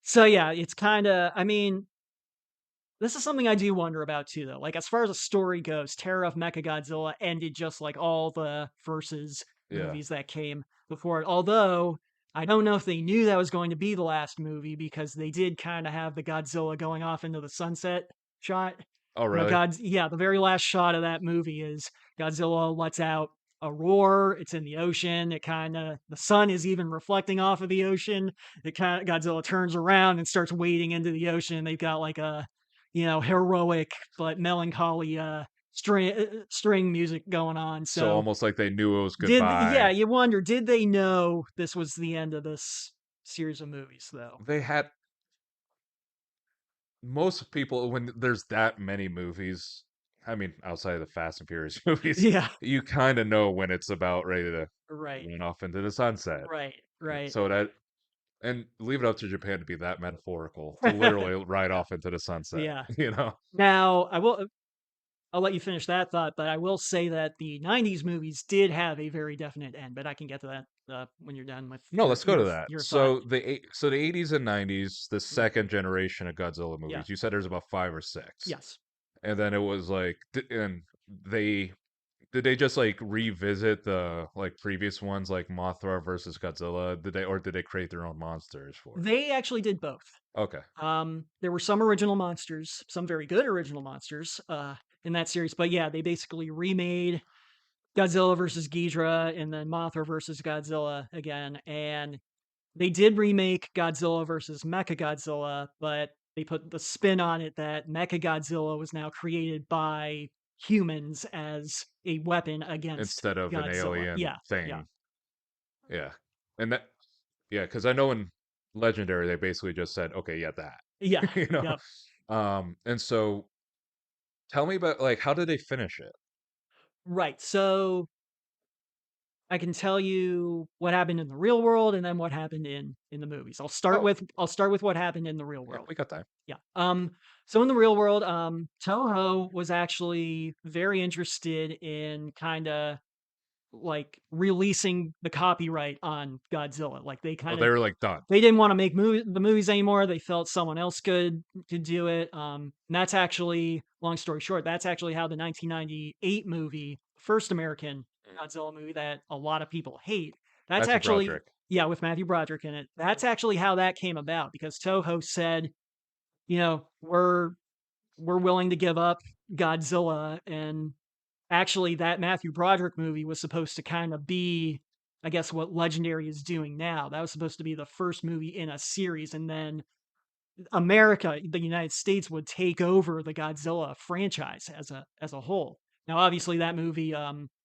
So yeah, it's kind of. I mean, this is something I do wonder about too, though. Like as far as the story goes, Terror of Mechagodzilla ended just like all the versus Yeah. movies that came before it. Although I don't know if they knew that was going to be the last movie because they did kind of have the Godzilla going off into the sunset shot. Oh, really? Yeah, the very last shot of that movie is Godzilla lets out a roar. It's in the ocean. The sun is even reflecting off of the ocean. Godzilla turns around and starts wading into the ocean. They've got like a, heroic but melancholy string music going on. So So almost like they knew it was yeah, goodbye. you wonder, did they know this was the end of this series of movies though? They had most people when there's that many movies. I mean, outside of the Fast and Furious movies, Yeah, you kind of know when it's about ready to right, run off into the sunset. right, right. So that and leave it up to Japan to be that metaphorical to literally ride Yeah, off into the sunset. yeah. You know? Now, I'll let you finish that thought, but I will say that the '90s movies did have a very definite end, but I can get to that, when you're done with No, let's go to that. your thought. So the '80s and '90s, the Mhm. second generation of Godzilla Yeah. movies. You said there's about 5 or 6. Yes. And then it was like and they did they just like revisit the like previous ones like Mothra versus Godzilla? Did they create their own monsters for it? They actually did both. Okay. There were some original monsters, some very good original monsters, in that series, but yeah, they basically remade Godzilla versus Ghidorah and then Mothra versus Godzilla again, and they did remake Godzilla versus Mechagodzilla, but they put the spin on it that Mechagodzilla was now created by humans as a weapon against Instead of an Godzilla. alien Yeah, yeah. thing. Yeah. And that yeah, because I know in Legendary, they basically just said, "Okay, yeah, that." Yeah, You know? yep. And so tell me about, like, how did they finish it? Right, so I can tell you what happened in the real world and then what happened in the movies. Oh, I'll start with what happened in the real yeah, world. we got time. Yeah. So in the real world, Toho was actually very interested in kind of like releasing the copyright on Godzilla. Like Oh, they were, like, done. they didn't want to make the movies anymore. They felt someone else could do it. And that's actually, long story short, that's actually how the 1998 movie, first American Mm. Godzilla movie that a lot of people hate, that's Matthew actually, Broderick. yeah, with Matthew Broderick in it. That's actually how that came about because Toho said, you know, we're willing to give up Godzilla. And actually, that Matthew Broderick movie was supposed to kind of be, I guess, what Legendary is doing now. That was supposed to be the first movie in a series, and then America, the United States, would take over the Godzilla franchise as a whole. Now, obviously, that movie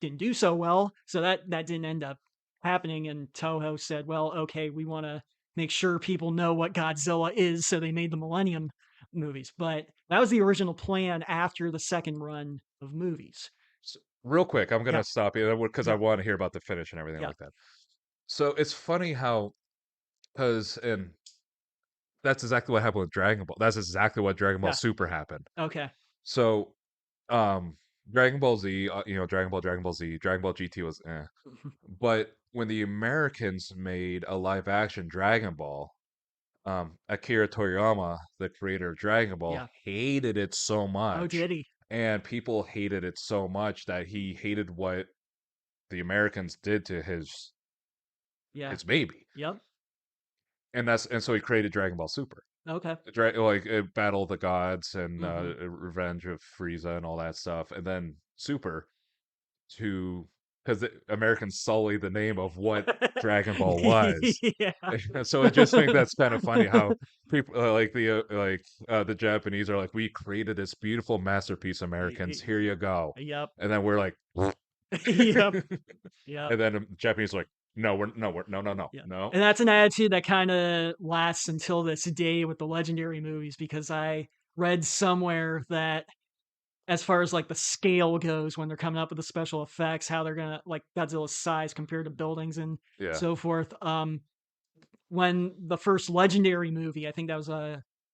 didn't do so well, so that didn't end up happening. And Toho said, "Well, okay, we want to make sure people know what Godzilla is," so they made the Millennium movies. But that was the original plan after the second run of movies. S Real quick, I'm Yeah, gonna stop you because I yeah, wanna hear about the finish and everything yeah, like that. So, it's funny how, because and that's exactly what happened with Dragon Ball. That's exactly what Dragon Ball yeah. Super happened. Okay. So, um, Dragon Ball Z, Dragon Ball Z, Dragon Ball GT was eh. But when the Americans made a live action Dragon Ball, Akira Toriyama, the creator of Dragon Ball, Yeah. hated it so Oh, much, did he? and people hated it so much that he hated what the Americans did to Yeah. his baby, Yep. and so he created Dragon Ball Super. Okay. Battle of the Gods and Mhm. Revenge of Frieza and all that stuff, and then Super to because the Americans sully the name of what Dragon Ball was. Yeah. So I just think that's kind of funny how people the Japanese are like, we created this beautiful masterpiece, Americans. Here you go, Yep. and then we're like, Yep. Yep. and then the Japanese are like, we're no, no, no, Yeah. no. And that's an attitude that kinda lasts until this day with the legendary movies because I read somewhere that as far as, like, the scale goes when they're coming up with the special effects, how they're gonna like, Godzilla's size compared to buildings and Yeah. so forth, when the first Legendary movie, I think that was,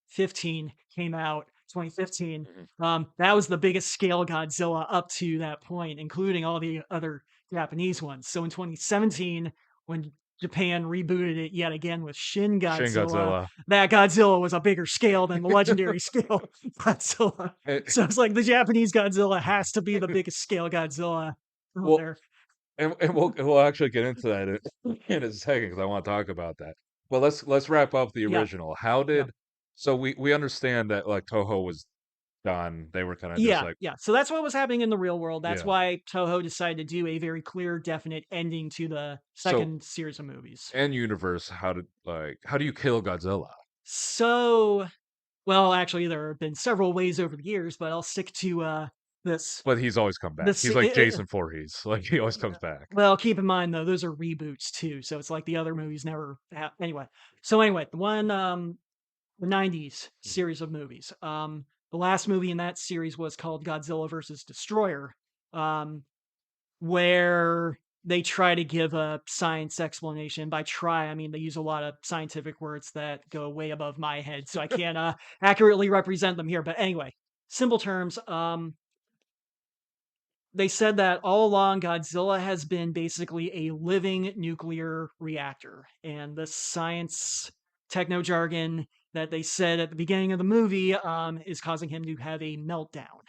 15, came out, 2015, Mhm. that was the biggest scale Godzilla up to that point, including all the other Japanese ones. So in 2017, when Japan rebooted it yet again with Shin Shin Godzilla, Godzilla. that Godzilla was a bigger scale than the legendary scale Godzilla. Eh, So it's like the Japanese Godzilla has to be the biggest scale Godzilla out well, there. and we'll actually get into that in a second because I want to talk about that. But let's wrap up the Yeah, original. How yeah. did so we understand that like Toho was done. They were kind of just Yeah, like, yeah. So that's what was happening in the real world. That's yeah. why Toho decided to do a very clear, definite ending to the So second series of movies. in universe, how do you kill Godzilla? So, well, actually, there have been several ways over the years, but I'll stick to this. But he's always come back. This. He's like Jason Voorhees. Like he always comes back. Well, keep in mind though, those are reboots too. So it's like the other movies never. Anyway. So anyway, the one the 90s Mhm. series of movies. The last movie in that series was called Godzilla versus Destroyer. Um, where they try to give a science explanation. By try, I mean they use a lot of scientific words that go way above my head, so I can't accurately represent them here. But anyway, simple terms. They said that all along Godzilla has been basically a living nuclear reactor, and the science techno jargon that they said at the beginning of the movie is causing him to have a meltdown.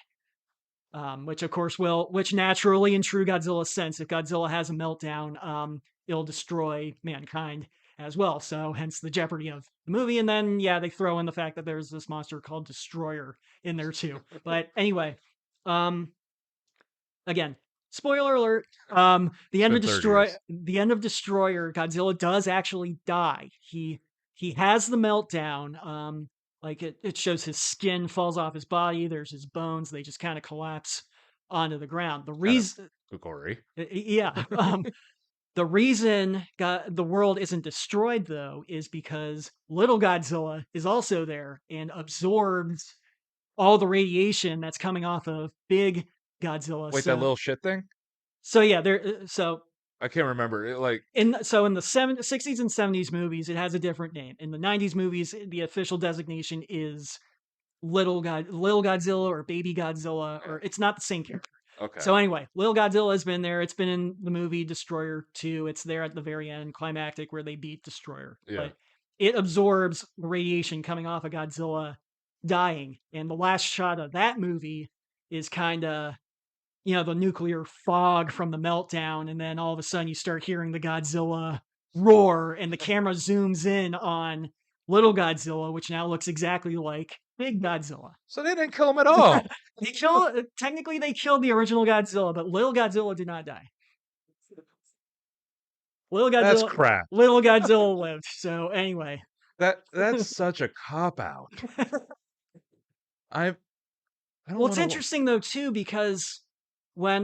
Which of course which naturally in true Godzilla sense, if Godzilla has a meltdown, it'll destroy mankind as well. So hence the jeopardy of the movie. And then yeah, they throw in the fact that there's this monster called Destroyer in there too. But anyway, um, again, spoiler alert. It's been 30 years. The end of Destroyer, Godzilla does actually die. He has the meltdown. Like it shows his skin falls off his body. There's his bones. They just kind of collapse onto the ground. The Kind of reason, gory. yeah. The reason the world isn't destroyed though is because little Godzilla is also there and absorbs all the radiation that's coming off of big Godzilla. Wait, that little shit thing? So yeah, so I can't remember. It, like, in the 60s and 70s movies, it has a different name. In the 90s movies, the official designation is Little Godzilla or Baby Godzilla, yeah. or it's not the same character. Okay. So anyway, Little Godzilla has been there. It's been in the movie Destroyer 2. It's there at the very end, climactic, where they beat Destroyer. Yeah. But it absorbs the radiation coming off of Godzilla dying. And the last shot of that movie is kind of, the nuclear fog from the meltdown. And then all of a sudden you start hearing the Godzilla roar, and the camera zooms in on little Godzilla, which now looks exactly like big Godzilla. So they didn't kill him at all. Technically they killed the original Godzilla, but little Godzilla did not die. Little That's Godzilla crap. little Godzilla lived. So anyway. That's such a cop out. I I don't Well, it's want to. interesting though too, because when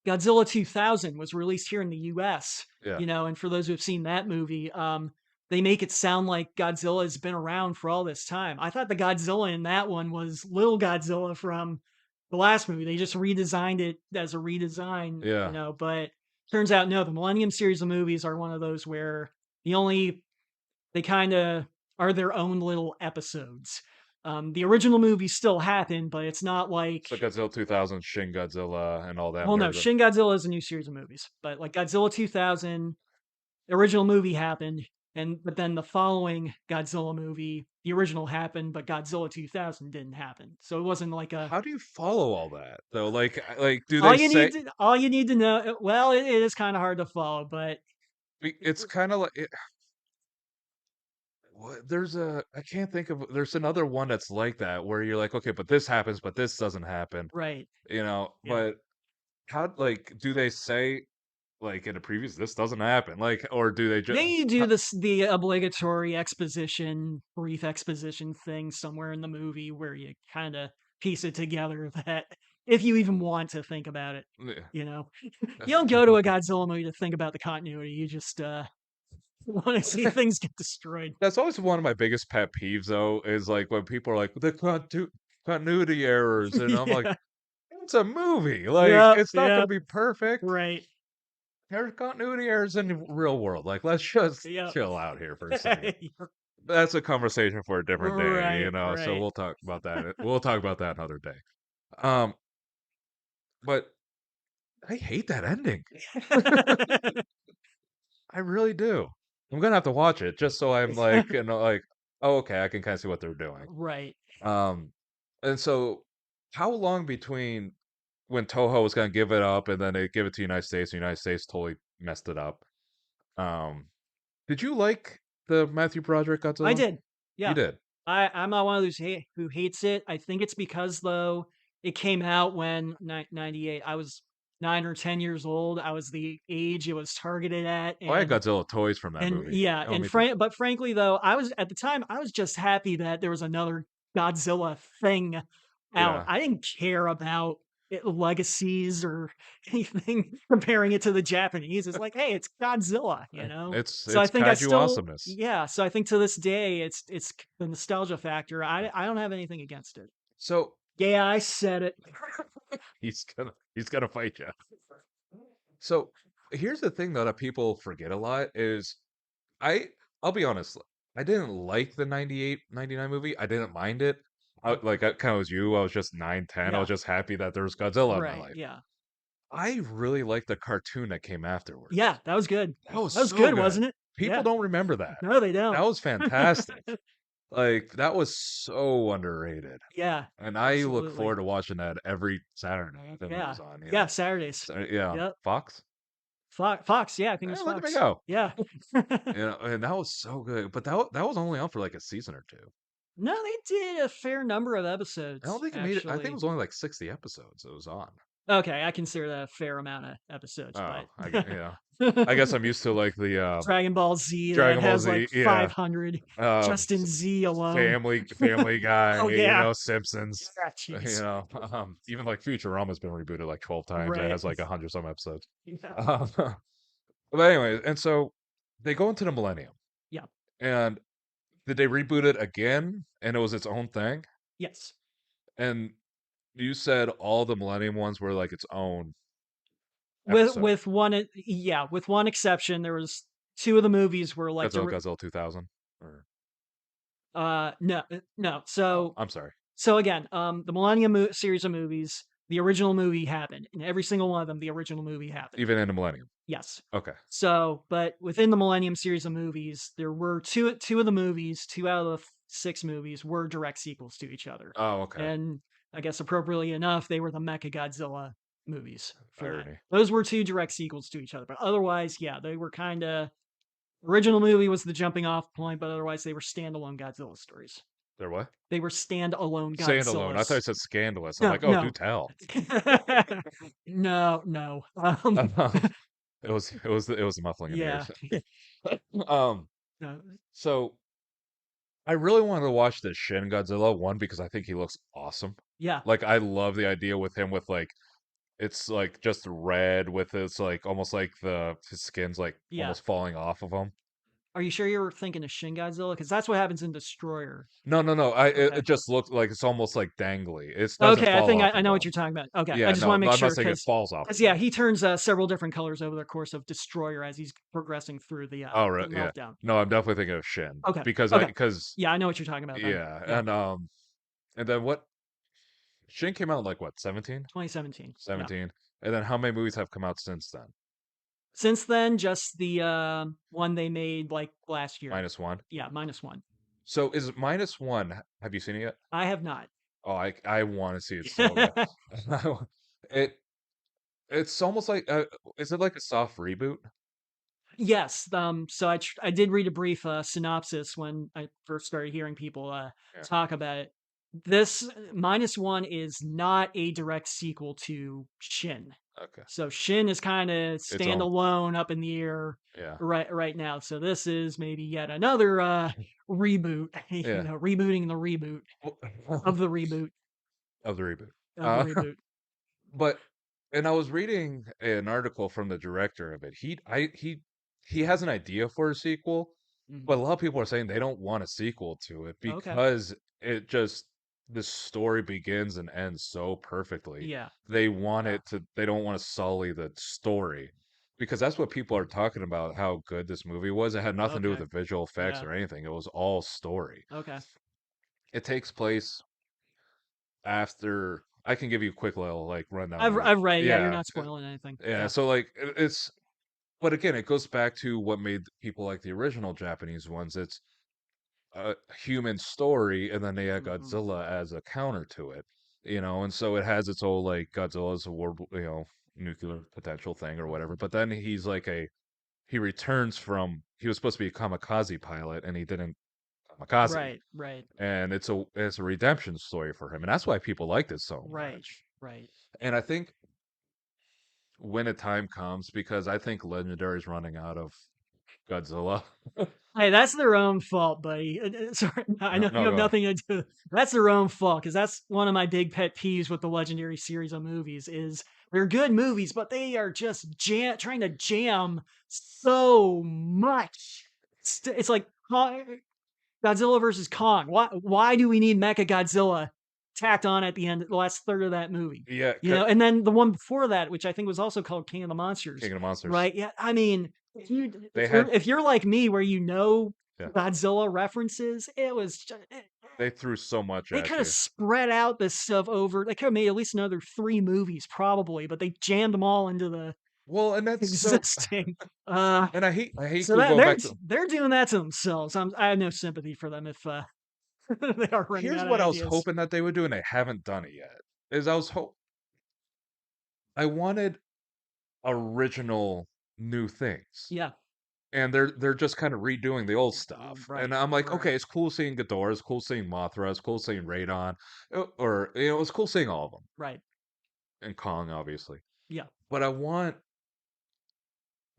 Godzilla 2000 was released here in the US, Yeah. and for those who have seen that movie, they make it sound like Godzilla has been around for all this time. I thought the Godzilla in that one was little Godzilla from the last movie. They just redesigned it as a redesign, Yeah. but turns out no, the Millennium series of movies are one of those where the only they kind of are their own little episodes. The original movies still happen, but it's not like, So Godzilla 2000, Shin Godzilla, and all them. well, no, There's a Shin Godzilla is a new series of movies, but like Godzilla 2000, the original movie happened, but then the following Godzilla movie, the original happened, but Godzilla 2000 didn't happen. So it wasn't like a how do you follow all that though? Like do they say all you need to know. Well, it is kind of hard to follow, but it's kind of like there's a I can't think of there's another one that's like that where you're like, okay, but this happens, but this doesn't happen, right, yeah. but how like do they say like in the previous this doesn't happen? Like or do they just They do the obligatory brief exposition thing somewhere in the movie where you kind of piece it together that if you even want to think about it, yeah. you know, you don't go to a Godzilla movie to think about the continuity. You just want to see things get destroyed. That's always one of my biggest pet peeves though, is like when people are like the continuity errors and I'm like Yeah. it's a movie. Like Yep. it's not going Yep. to be perfect. Right. There's continuity errors in the real world. Like, let's just Yep. chill out here for a second. That's a conversation for a different day, Right. so Right. we'll talk about that. We'll talk about that another day. Um, but I hate that ending. I really do. I'm gonna have to watch it just so I'm like, like, oh, okay, I can kind of see what they're doing. Right. Um, and so how long between when Toho was gonna give it up and then they give it to the United States totally messed it up. Um, did you like the Matthew Broderick I Godzilla? did. You Yeah. did? I'm not one of those who hates it. I think it's because though it came out when 98. I was 9 or 10 years old. I was the age it was targeted at, Oh, I had Godzilla toys from that and movie. yeah, Oh, me too. but frankly though, I was at the time I was just happy that there was another Godzilla thing out. Yeah. I didn't care about legacies or anything comparing it to the Japanese. It's like, hey, it's Godzilla, So I It's think I kaiju still, awesomeness. yeah. So I think to this day, it's the nostalgia factor. I don't have anything against it. So Yeah, I said it. he's gonna fight you. So here's the thing though that people forget a lot is I I'll be honest, I didn't like the 98, 99 movie. I didn't mind it. I kind of was you. I was just 9, 10. I Yeah, was just happy that there was Godzilla in my right. life. Yeah, I really liked the cartoon that came yeah. afterwards. That was good. That was That was so good, good. wasn't it? People Yeah. don't remember that. No, they That don't. was fantastic. Like, that was so underrated, Yeah, and I look absolutely. forward to watching that every Saturday night that it Yeah, was on, yeah. Saturdays. So yeah, Yep. Fox? Fox. Yeah, I think it was Look at me Fox. go. Yeah. And that was so good, but that was only on for, like, a season or 2. No, they did a fair number of I don't episodes, think it made it I think it actually. was only, like, 60 episodes it was on. Okay, I consider that a fair amount of episodes, Oh, but yeah. I guess I'm used to, like, the, Dragon Ball Z that Dragon Ball has like Z yeah, 500 just in s Z alone. Family Guy, Oh yeah. Simpsons, Ah, jeez. even, like, Futurama's been rebooted, like, 12 times, it Right. has, like, 100 some episodes. Yeah. Um, But anyway, and so they go into the millennium, Yeah. and did they reboot it again, and it was its own thing? Yes. And you said all the millennium ones were like its own With episode. with one exception, there was 2 of the movies were like Godzilla, dir Godzilla 2000, or no, no. oh, I'm sorry, So again, the Millennium series of movies, the original movie happened. In every single one of them, the original movie happened. even in the millennium. Yes. Okay. So, but within the Millennium series of movies, there were two of the movies, 2 out of the 6 movies were direct sequels to each other. Oh, okay. And I guess appropriately enough, they were the Mechagodzilla movies for that. Irony. Those were 2 direct sequels to each other, but otherwise, yeah, they were kinda original movie was the jumping off point, but otherwise they were standalone Godzilla stories. They're what? They were standalone Standalone. I thought you Godzillas. said scandalous. I'm No, like, oh, do no. tell. No, no. It was the muffling in the Yeah. ears. Um, No. so I really wanted to watch the Shin Godzilla one because I think he looks awesome. Yeah, Like I love the idea with him with like it's like just red with it's like almost like the his skin's like yeah. almost falling off of him. Are you sure you were thinking of Shin Godzilla? Because that's what happens in Destroyer. No, no, no. It Okay. just looks like it's almost like dangly. It doesn't Okay, I fall think off I of know what him. you're talking about. Okay, I Yeah, just no, wanna no, make I'm not sure saying it falls off of because yeah, him. he turns, several different colors over the course of Destroyer as he's progressing through Oh, the yeah. meltdown. No, I'm definitely thinking of Shin Okay, because okay. because Yeah, I know what you're talking about then. yeah, Yeah, and then what Shin came out like what 17? 2017. Yeah. 17. And then how many movies have come out since then? Since then, just the, one they made, like, last year. Minus one. Yeah, -1. So is it minus one? Have you seen it yet? I have not. Oh, I want to see it so bad. It it's almost like is it like a soft reboot? Yes, so I did read a brief, synopsis when I first started hearing people, Yeah. talk about it. This -1 is not a direct sequel to Shin. Okay. So Shin is kinda Its own. standalone up in the air Yeah. right now. So this is maybe yet another, reboot, Yeah. rebooting the reboot of the reboot Of the reboot. of the Uh, reboot. but and I was reading an article from the director of it. He has an idea for a sequel, but Mhm. a lot of people are saying they don't want a sequel to it Okay. because it just the story begins and ends so perfectly. Yeah. They want Yeah. it to they don't want to sully the story because that's what people are talking about how good this movie was. It had nothing to do with Okay. the visual effects Yeah. or anything. It was all story. Okay. It takes place after I can give you a quick little like rundown of it. I've read, yeah, you're Yeah. not spoiling anything. Yeah, Yeah. so like it's but again, it goes back to what made people like the original Japanese ones. It's a human story, and then they had Mhm. Godzilla as a counter to it, and so it has its whole like Godzilla's a world, nuclear potential thing or whatever. But then he returns from he was supposed to be a kamikaze pilot, and he didn't kamikaze, Right, right, and it's a redemption story for him, and that's why people liked it so right, much. right. And I think when a time comes, because I think Legendary's running out of Godzilla. Hey, that's their own fault, buddy. Sorry, I No, know you no, have go. nothing to do. That's their own fault because that's one of my big pet peeves with the Legendary series of movies. Is they're good movies, but they are just trying to jam so much. It's like Godzilla versus Kong. Why do we need Mecha Godzilla tacked on at the end, the last third of that movie? Yeah, And then the one before that, which I think was also called King of the Monsters, King of the Monsters. right? Yeah, I mean, They had if you're like me, where you know yeah, Godzilla references, it was they threw so much they at could have you. spread out this stuff over. They could have made at least another 3 movies, probably, but they jammed them all into the Well, and that's so existing. Uh, and I hate so that going back to they're doing that to themselves. I have no sympathy for them if they are running here's out of what I was ideas. hoping that they would do, and they haven't done it yet, is I wanted original new things. Yeah. And they're just kind of redoing the old stuff. And Right. I'm like, Right. okay, it's cool seeing Ghidorah, it's cool seeing Mothra, it's cool seeing Radon, or it's cool seeing all of them. Right. And Kong, obviously. Yeah. But I want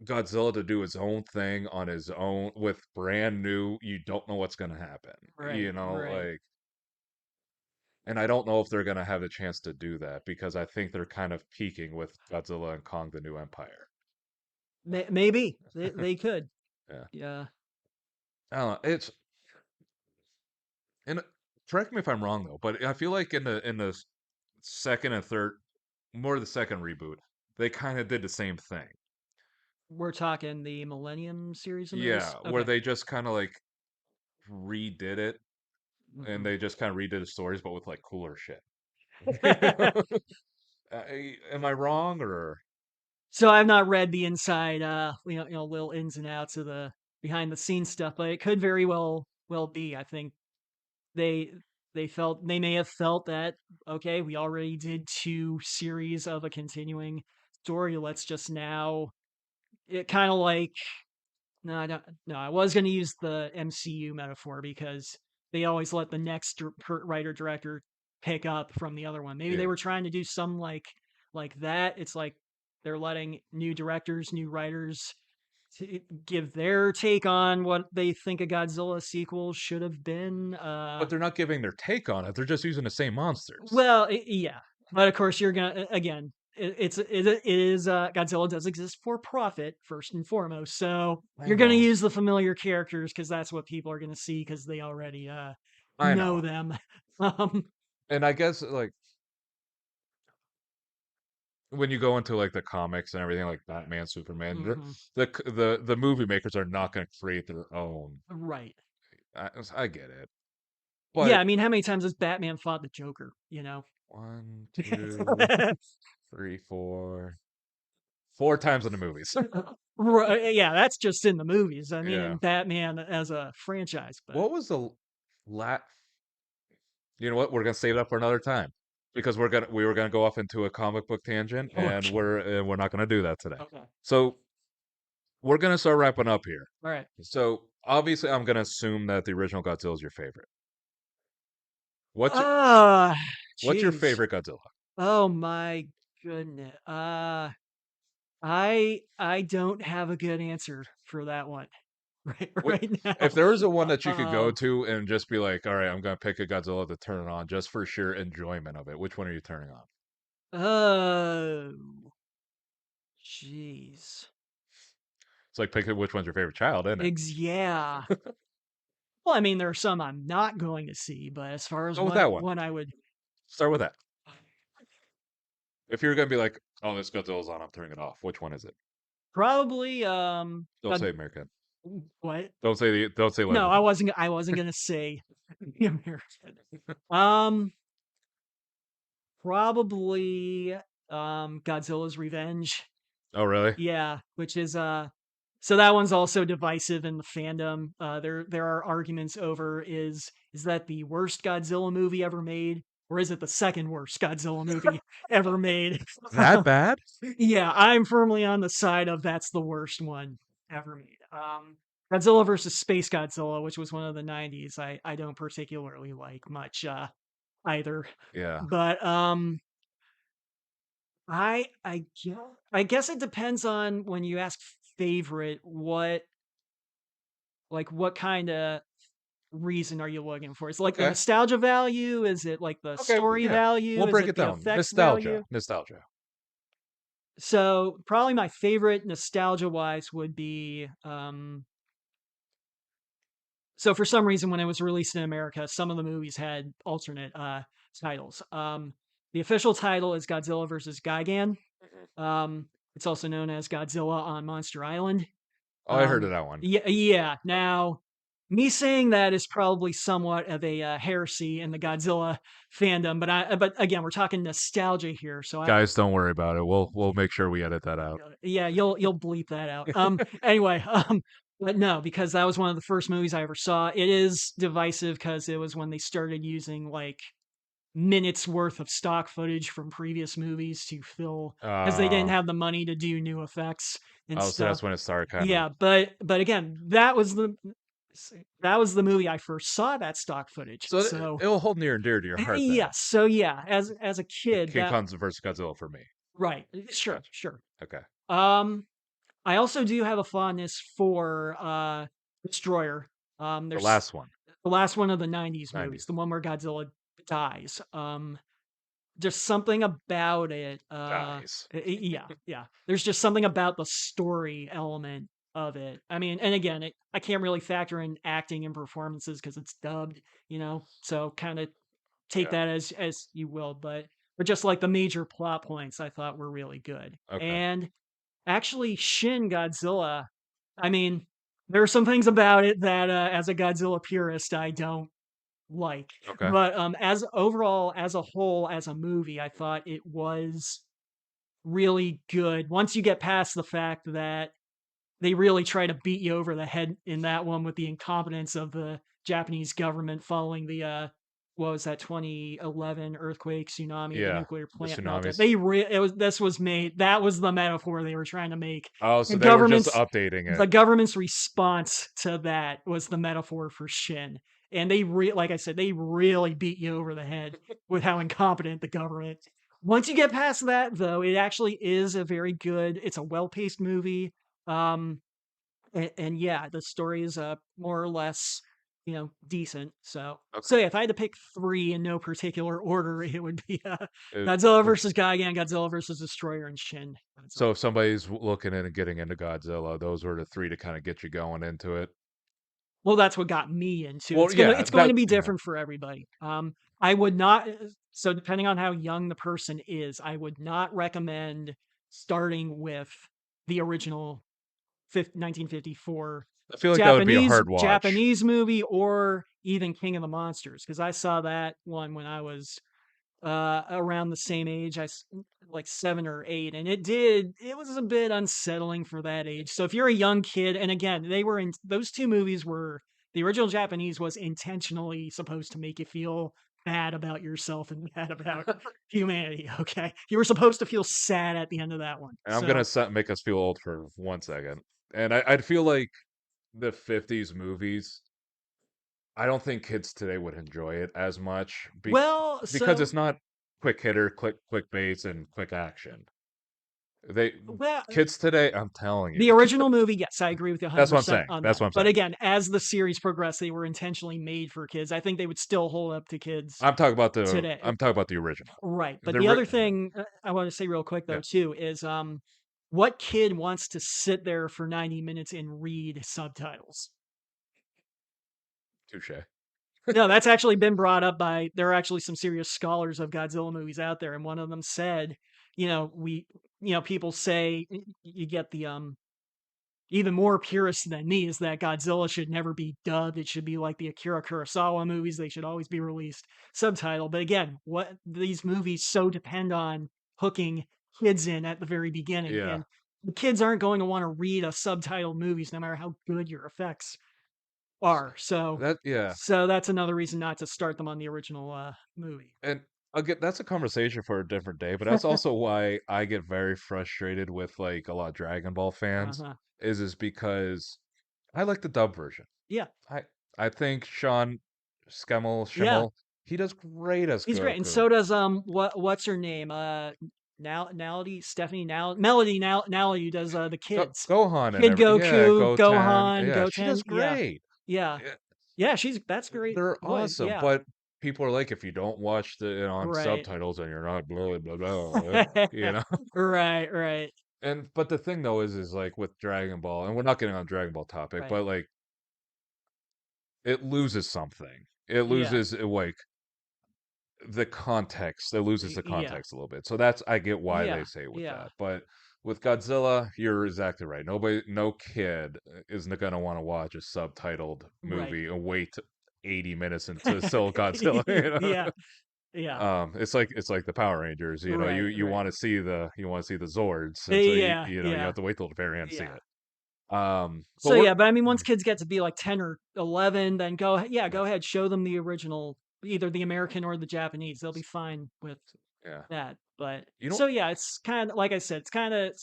Godzilla to do his own thing on his own with brand new, you don't know what's gonna happen. Right. Right. Like and I don't know if they're gonna have a chance to do that because I think they're kind of peaking with Godzilla and Kong the New Empire. Maybe they could. Yeah. Yeah, I don't know. It's and correct me if I'm wrong though, but I feel like in the second and third, more the second reboot, they kind of did the same thing. we're talking the Millennium series of movies. Yeah, where Okay. they just kind of like redid it and Mhm. they just kind of redid the stories, but with like cooler shit. Am I wrong or So I've not read the inside, little ins and outs of the behind the scenes stuff, but it could very well be. I think they they may have felt that okay, we already did two series of a continuing story. Let's just now it kind of like no, I don't. No, I was going to use the MCU metaphor because they always let the next writer director pick up from the other one. Maybe they yeah? were trying to do some like that. It's like they're letting new directors, new writers give their take on what they think a Godzilla sequel should have been. But they're not giving their take on it. They're just using the same monsters. Well, yeah, but of course you're gonna again. It is Godzilla does exist for profit first and foremost, so I you're gonna know. use the familiar characters because that's what people are gonna see because they already I know know. them. um, And I guess like when you go into like the comics and everything like Batman, Superman, mhm, the movie makers are not going to create their own. right? I get it. Yeah, But I mean, how many times has Batman fought the Joker? You know, one, two, three, four times in the movies. right? Yeah, that's just in the movies. I mean, in Yeah. Batman as a franchise, but What was the lat? You know what? We're gonna save it up for another time because we were gonna go off into a comic book tangent, and okay, we're not gonna do that today. okay, So we're gonna start wrapping up here. all right. So obviously, I'm gonna assume that the original Godzilla is your favorite. What's your, Ah, what's your jeez. favorite Godzilla? Oh my goodness. I don't have a good answer for that one What right now. if there was a one that you could go Um, to and just be like, all right, I'm gonna pick a Godzilla to turn it on just for sheer enjoyment of it. Which one are you turning on? oh, jeez. It's like picking which one's your favorite child, isn't it? Yeah. Well, I mean, there are some I'm not going to see, but as far as Go with that one. one I would Start with that. If you're gonna be like, oh, this Godzilla's on, I'm turning it off. Which one is it? probably Don't say American. what? Don't say No, legend. I wasn't gonna say the American. Um, probably Godzilla's Revenge. Oh, really? Yeah, which is so that one's also divisive in the fandom. There are arguments over is that the worst Godzilla movie ever made, or is it the second worst Godzilla movie ever made? That bad? Yeah, I'm firmly on the side of that's the worst one ever made. Godzilla versus Space Godzilla, which was one of the '90s, I don't particularly like much either. Yeah. But I guess it depends on when you ask favorite, what kinda reason are you looking for? Is it like the Okay. nostalgia value? Is it like the Okay. story Yeah. value? We'll Is break it it the down. effects Nostalgia. value? Nostalgia. So, probably my favorite nostalgia-wise would be, so for some reason when it was released in America, some of the movies had alternate, titles. The official title is Godzilla versus Gigan. Mhm. It's also known as Godzilla on Monster Island. Oh, I heard of that one. Yeah, yeah. Now, me saying that is probably somewhat of a heresy in the Godzilla fandom, but again, we're talking nostalgia here, so Guys, don't worry about it. We'll make sure we edit that out. yeah, you'll bleep that out. Anyway, but no, because that was one of the first movies I ever saw. It is divisive because it was when they started using like minutes worth of stock footage from previous movies to fill because they didn't Uh have the money to do new effects and oh, so stuff. that's when it started kind of Yeah, but again, that was the movie I first saw that stock footage. so So it'll hold near and dear to your heart then. yes, so yeah, as a kid, King that Kong versus Godzilla for me. right, sure, Gotcha. sure. Okay. Um, I also do have a fondness for Destroyer. The There's last one. the last one of the '90s movies, 90s. the one where Godzilla dies. just something about it, Dies. yeah, yeah. There's just something about the story element of it. I mean, and again, I can't really factor in acting and performances because it's dubbed, so kinda take Yeah. that as you will, but just like the major plot points I thought were really good. Okay. And actually, Shin Godzilla, I mean, there are some things about it that, as a Godzilla purist, I don't like. Okay. But, as overall, as a whole, as a movie, I thought it was really good. Once you get past the fact that they really try to beat you over the head in that one with the incompetence of the Japanese government following the, what was that, 2011 earthquake, tsunami, the Yeah. nuclear The plant meltdown. tsunamis. It was this was made that was the metaphor they were trying to make. Oh, The so they were just government's updating it. the government's response to that was the metaphor for Shin. And like I said, they really beat you over the head with how incompetent the government. Once you get past that, though, it actually is a very good. It's a well-paced movie. Um, and yeah, the story is more or less, decent. So Okay. yeah, if I had to pick three in no particular order, it would be It, Godzilla if, versus Gigan, Godzilla versus Destroyer, and Shin so Godzilla. if somebody's looking in and getting into Godzilla, those were the three to kind of get you going into it. Well, that's what got me into it. Well, It's gonna yeah, it's going that to be yeah, different for everybody. I would not. So depending on how young the person is, I would not recommend starting with the original 1954 I feel like that would be a Japanese hard watch. Japanese movie or even King of the Monsters, because I saw that one when I was, around the same age, like 7 or 8, and it was a bit unsettling for that age. So if you're a young kid, and again, they were in those 2 movies were the original Japanese was intentionally supposed to make you feel bad about yourself and bad about humanity, okay? You were supposed to feel sad at the end of that one. And I'm gonna So make us feel old for 1 second. And I'd feel like the '50s movies. I don't think kids today would enjoy it as much well, because so it's not quick hitter, quick base, and quick action. They well kids today, I'm telling you, The original movie, yes, I agree with you that's what I'm 100% saying. on That's that. what I'm But saying. again, as the series progressed, they were intentionally made for kids. I think they would still hold up to kids today. I'm talking about the original. Right. But The the ri- other thing I want to say real quick though yeah, too is what kid wants to sit there for 90 minutes and read subtitles? touche. No, that's actually been brought up by there are actually some serious scholars of Godzilla movies out there, and one of them said, we people say you get the even more purist than me is that Godzilla should never be dubbed. It should be like the Akira Kurosawa movies. They should always be released subtitled. But again, what these movies so depend on hooking kids in at the very beginning. Yeah, And the kids aren't going to want to read a subtitled movies no matter how good your effects are. So yeah, so that's another reason not to start them on the original movie. and I'll get that's a conversation for a different day. But that's also why I get very frustrated with like a lot of Dragon Ball fans. Uh-huh. Is because I like the dub version. Yeah. I I think Sean Yeah. Schimmel, he does great as He's great, and Goku. so does, what's her name? Stephanie Melody Nally, who does, the kids. Gohan and Kid every yeah, Goku, Goten, Gohan, yeah, she Goten, does yeah, great. yeah. Yeah, Yeah, that's great they're voice, awesome, yeah. but people are like, if you don't watch the on Right. subtitles and you're not blah blah blah, you know. Right, right, And but the thing though is like with Dragon Ball, and we're not getting on Dragon Ball topic, right. but like it loses something. It Yeah, loses like the context. It loses the yeah, context a little bit. So that's I get why they yeah, say with yeah, that. But with Godzilla, you're exactly right. No kid isn't gonna want to watch a subtitled right. movie and wait 80 minutes into still Godzilla. You Yeah, know? yeah. It's like the Power Rangers. You know, Right, you right. want to see the Zords, and so Yeah, you yeah, have to wait till the very end to see yeah. it. But So, we're yeah, but I mean, once kids get to be like 10 or 11, then yeah, go ahead, show them the original, either the American or the Japanese. They'll be fine with yeah. that. But You know, so yeah, it's kind of like I said, it's kind of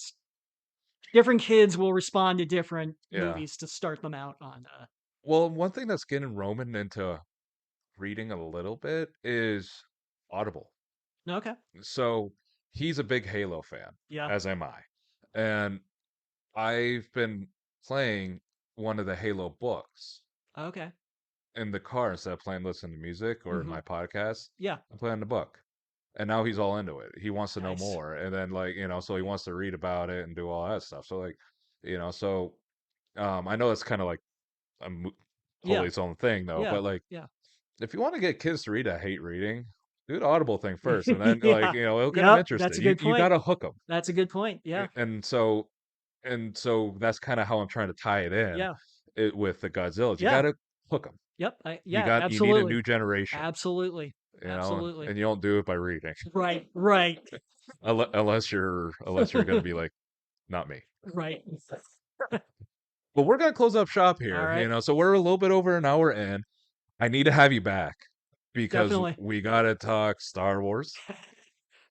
different kids will respond to different yeah. movies to start them out on. Well, one thing that's getting Roman into reading a little bit is Audible. Okay, So he's a big Halo fan, yeah, as am I. And I've been playing one of the Halo books okay, in the car instead of playing listen to music or hmm my podcast. yeah, I'm playing the book. and now he's all into it. He wants to know Nice. more, and then like so he wants to read about it and do all that stuff. So like, so I know it's kind of like a Yeah. totally its own thing though, Yeah. but like Yeah. if you want to get kids to read, I hate reading. Do the Audible thing first, and then like Yeah. it'll get them Yep, that's interested. a You good you point. got to hook them, That's a good point. Yeah. and so that's kind of how I'm trying to tie it in Yeah. with the Godzillas. You got Yeah. to hook them. Yep. You Yeah, got you need a absolutely. new generation, Absolutely. Absolutely. and you don't do it by reading, Right. Right. unless you're gonna be like not me. Right. But we're gonna close up shop All here, right. so we're a little bit over an hour in. I need to have you back because Definitely. we gotta talk Star Wars.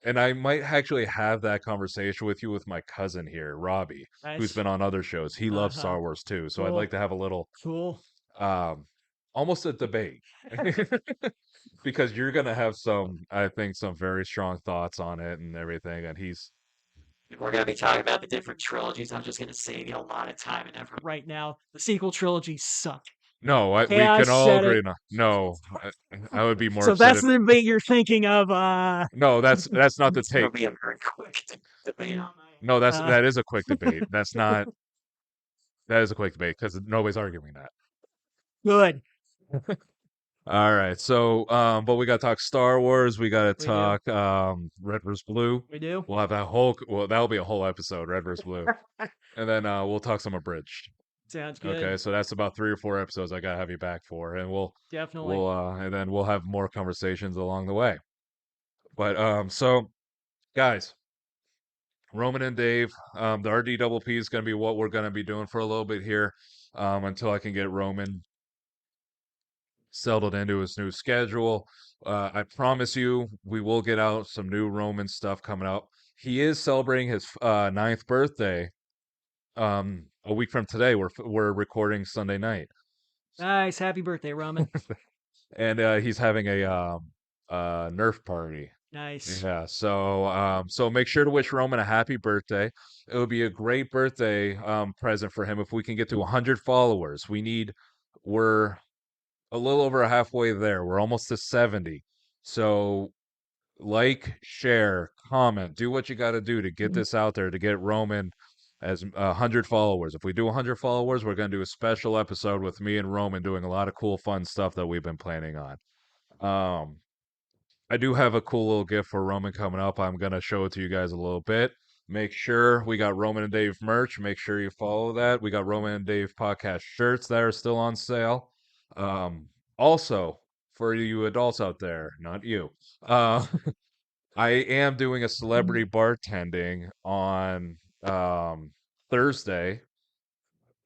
And I might actually have that conversation with you with my cousin here, Robbie, who's Nice. been on other shows. He loves Uh-huh. Star Wars too, so I'd like Cool. to have a little, Cool. um, almost a debate, because you're gonna have I think, some very strong thoughts on it and everything, and he's We're going to be talking about the different trilogies. I'm just going to save you a lot of time and effort right now. The sequel trilogies suck. no, Okay, we I can all said agree it. on no. I would be more So upset that's if the debate you're thinking of. no, that's not the It's going take. to be a very quick debate on No, my end. that is a quick debate. That is a quick debate because nobody's arguing that. Good. All right. So, but we got to talk Star Wars. We got to We do. talk Red vs. Blue. We do. We'll have that'll be a whole episode, Red vs. Blue. And then we'll talk some abridged. Sounds Okay, good. so that's about 3 or 4 episodes I gotta have you back for, and Definitely. and then we'll have more conversations along the way. But so guys, Roman and Dave, the RDPP is gonna be what we're gonna be doing for a little bit here, until I can get Roman settled into his new schedule. I promise you, we will get out some new Roman stuff coming up. He is celebrating his ninth birthday. A week from today, we're recording Sunday night, Nice. Happy birthday, Roman. and he's having a Nerf party. Nice. Yeah, so make sure to wish Roman a happy birthday. It would be a great birthday present for him if we can get to 100 followers. We're a little over halfway there. We're almost to 70. So like, share, comment, do what you got to do to get this out there to get Roman as 100 followers. If we do 100 followers, we're going to do a special episode with me and Roman doing a lot of cool, fun stuff that we've been planning on. Um, I do have a cool little gift for Roman coming up. I'm going to show it to you guys a little bit. Make sure we got Roman and Dave merch. Make sure you follow that. We got Roman and Dave podcast shirts that are still on sale. Um, Also, for you adults out there, not you, I am doing a celebrity bartending on Thursday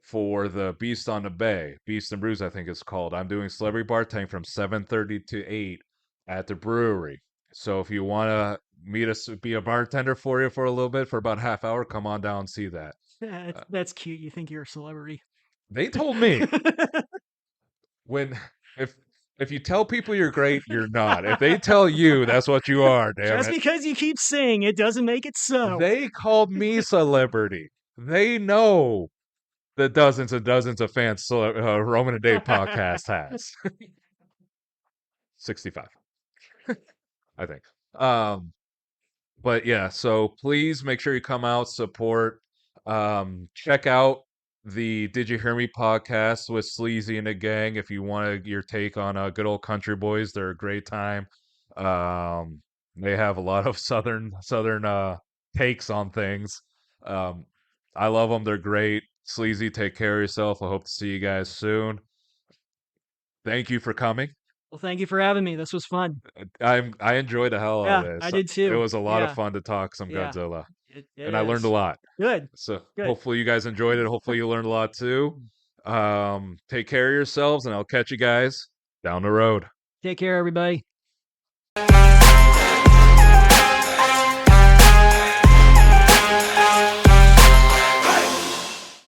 for the Beast on the Bay, Beast and Brews, I think it's called. I'm doing celebrity bartending from 7:30 to 8 at the brewery. So if you want to meet us, be a bartender for you for a little bit for about half hour, come on down and see that. That's cute. You think you're a celebrity. They told me when if if you tell people you're great, you're not. If they tell you, that's what you are. Damn Just it. because you keep saying it doesn't make it so. They called me celebrity. They know the dozens and dozens of fans Roman and Dave podcast has. 65, I think. But yeah, so please make sure you come out, support. Check out the Did You Hear Me podcast with Sleazy and the gang if you want your take on good old country boys. They're a great time. Um, they have a lot of southern takes on things. Um, I love them. They're great. Sleazy, take care of yourself. I hope to see you guys soon. Thank you for coming. Well, thank you for having me. This was fun. I enjoyed the hell out of Yeah, I this. did It too. was a lot of Yeah, fun to talk some yeah. Godzilla, It and I learned a is. lot. Good. So Good. hopefully you guys enjoyed it. Hopefully you learned a lot too. Take care of yourselves, and I'll catch you guys down the road. Take care, everybody.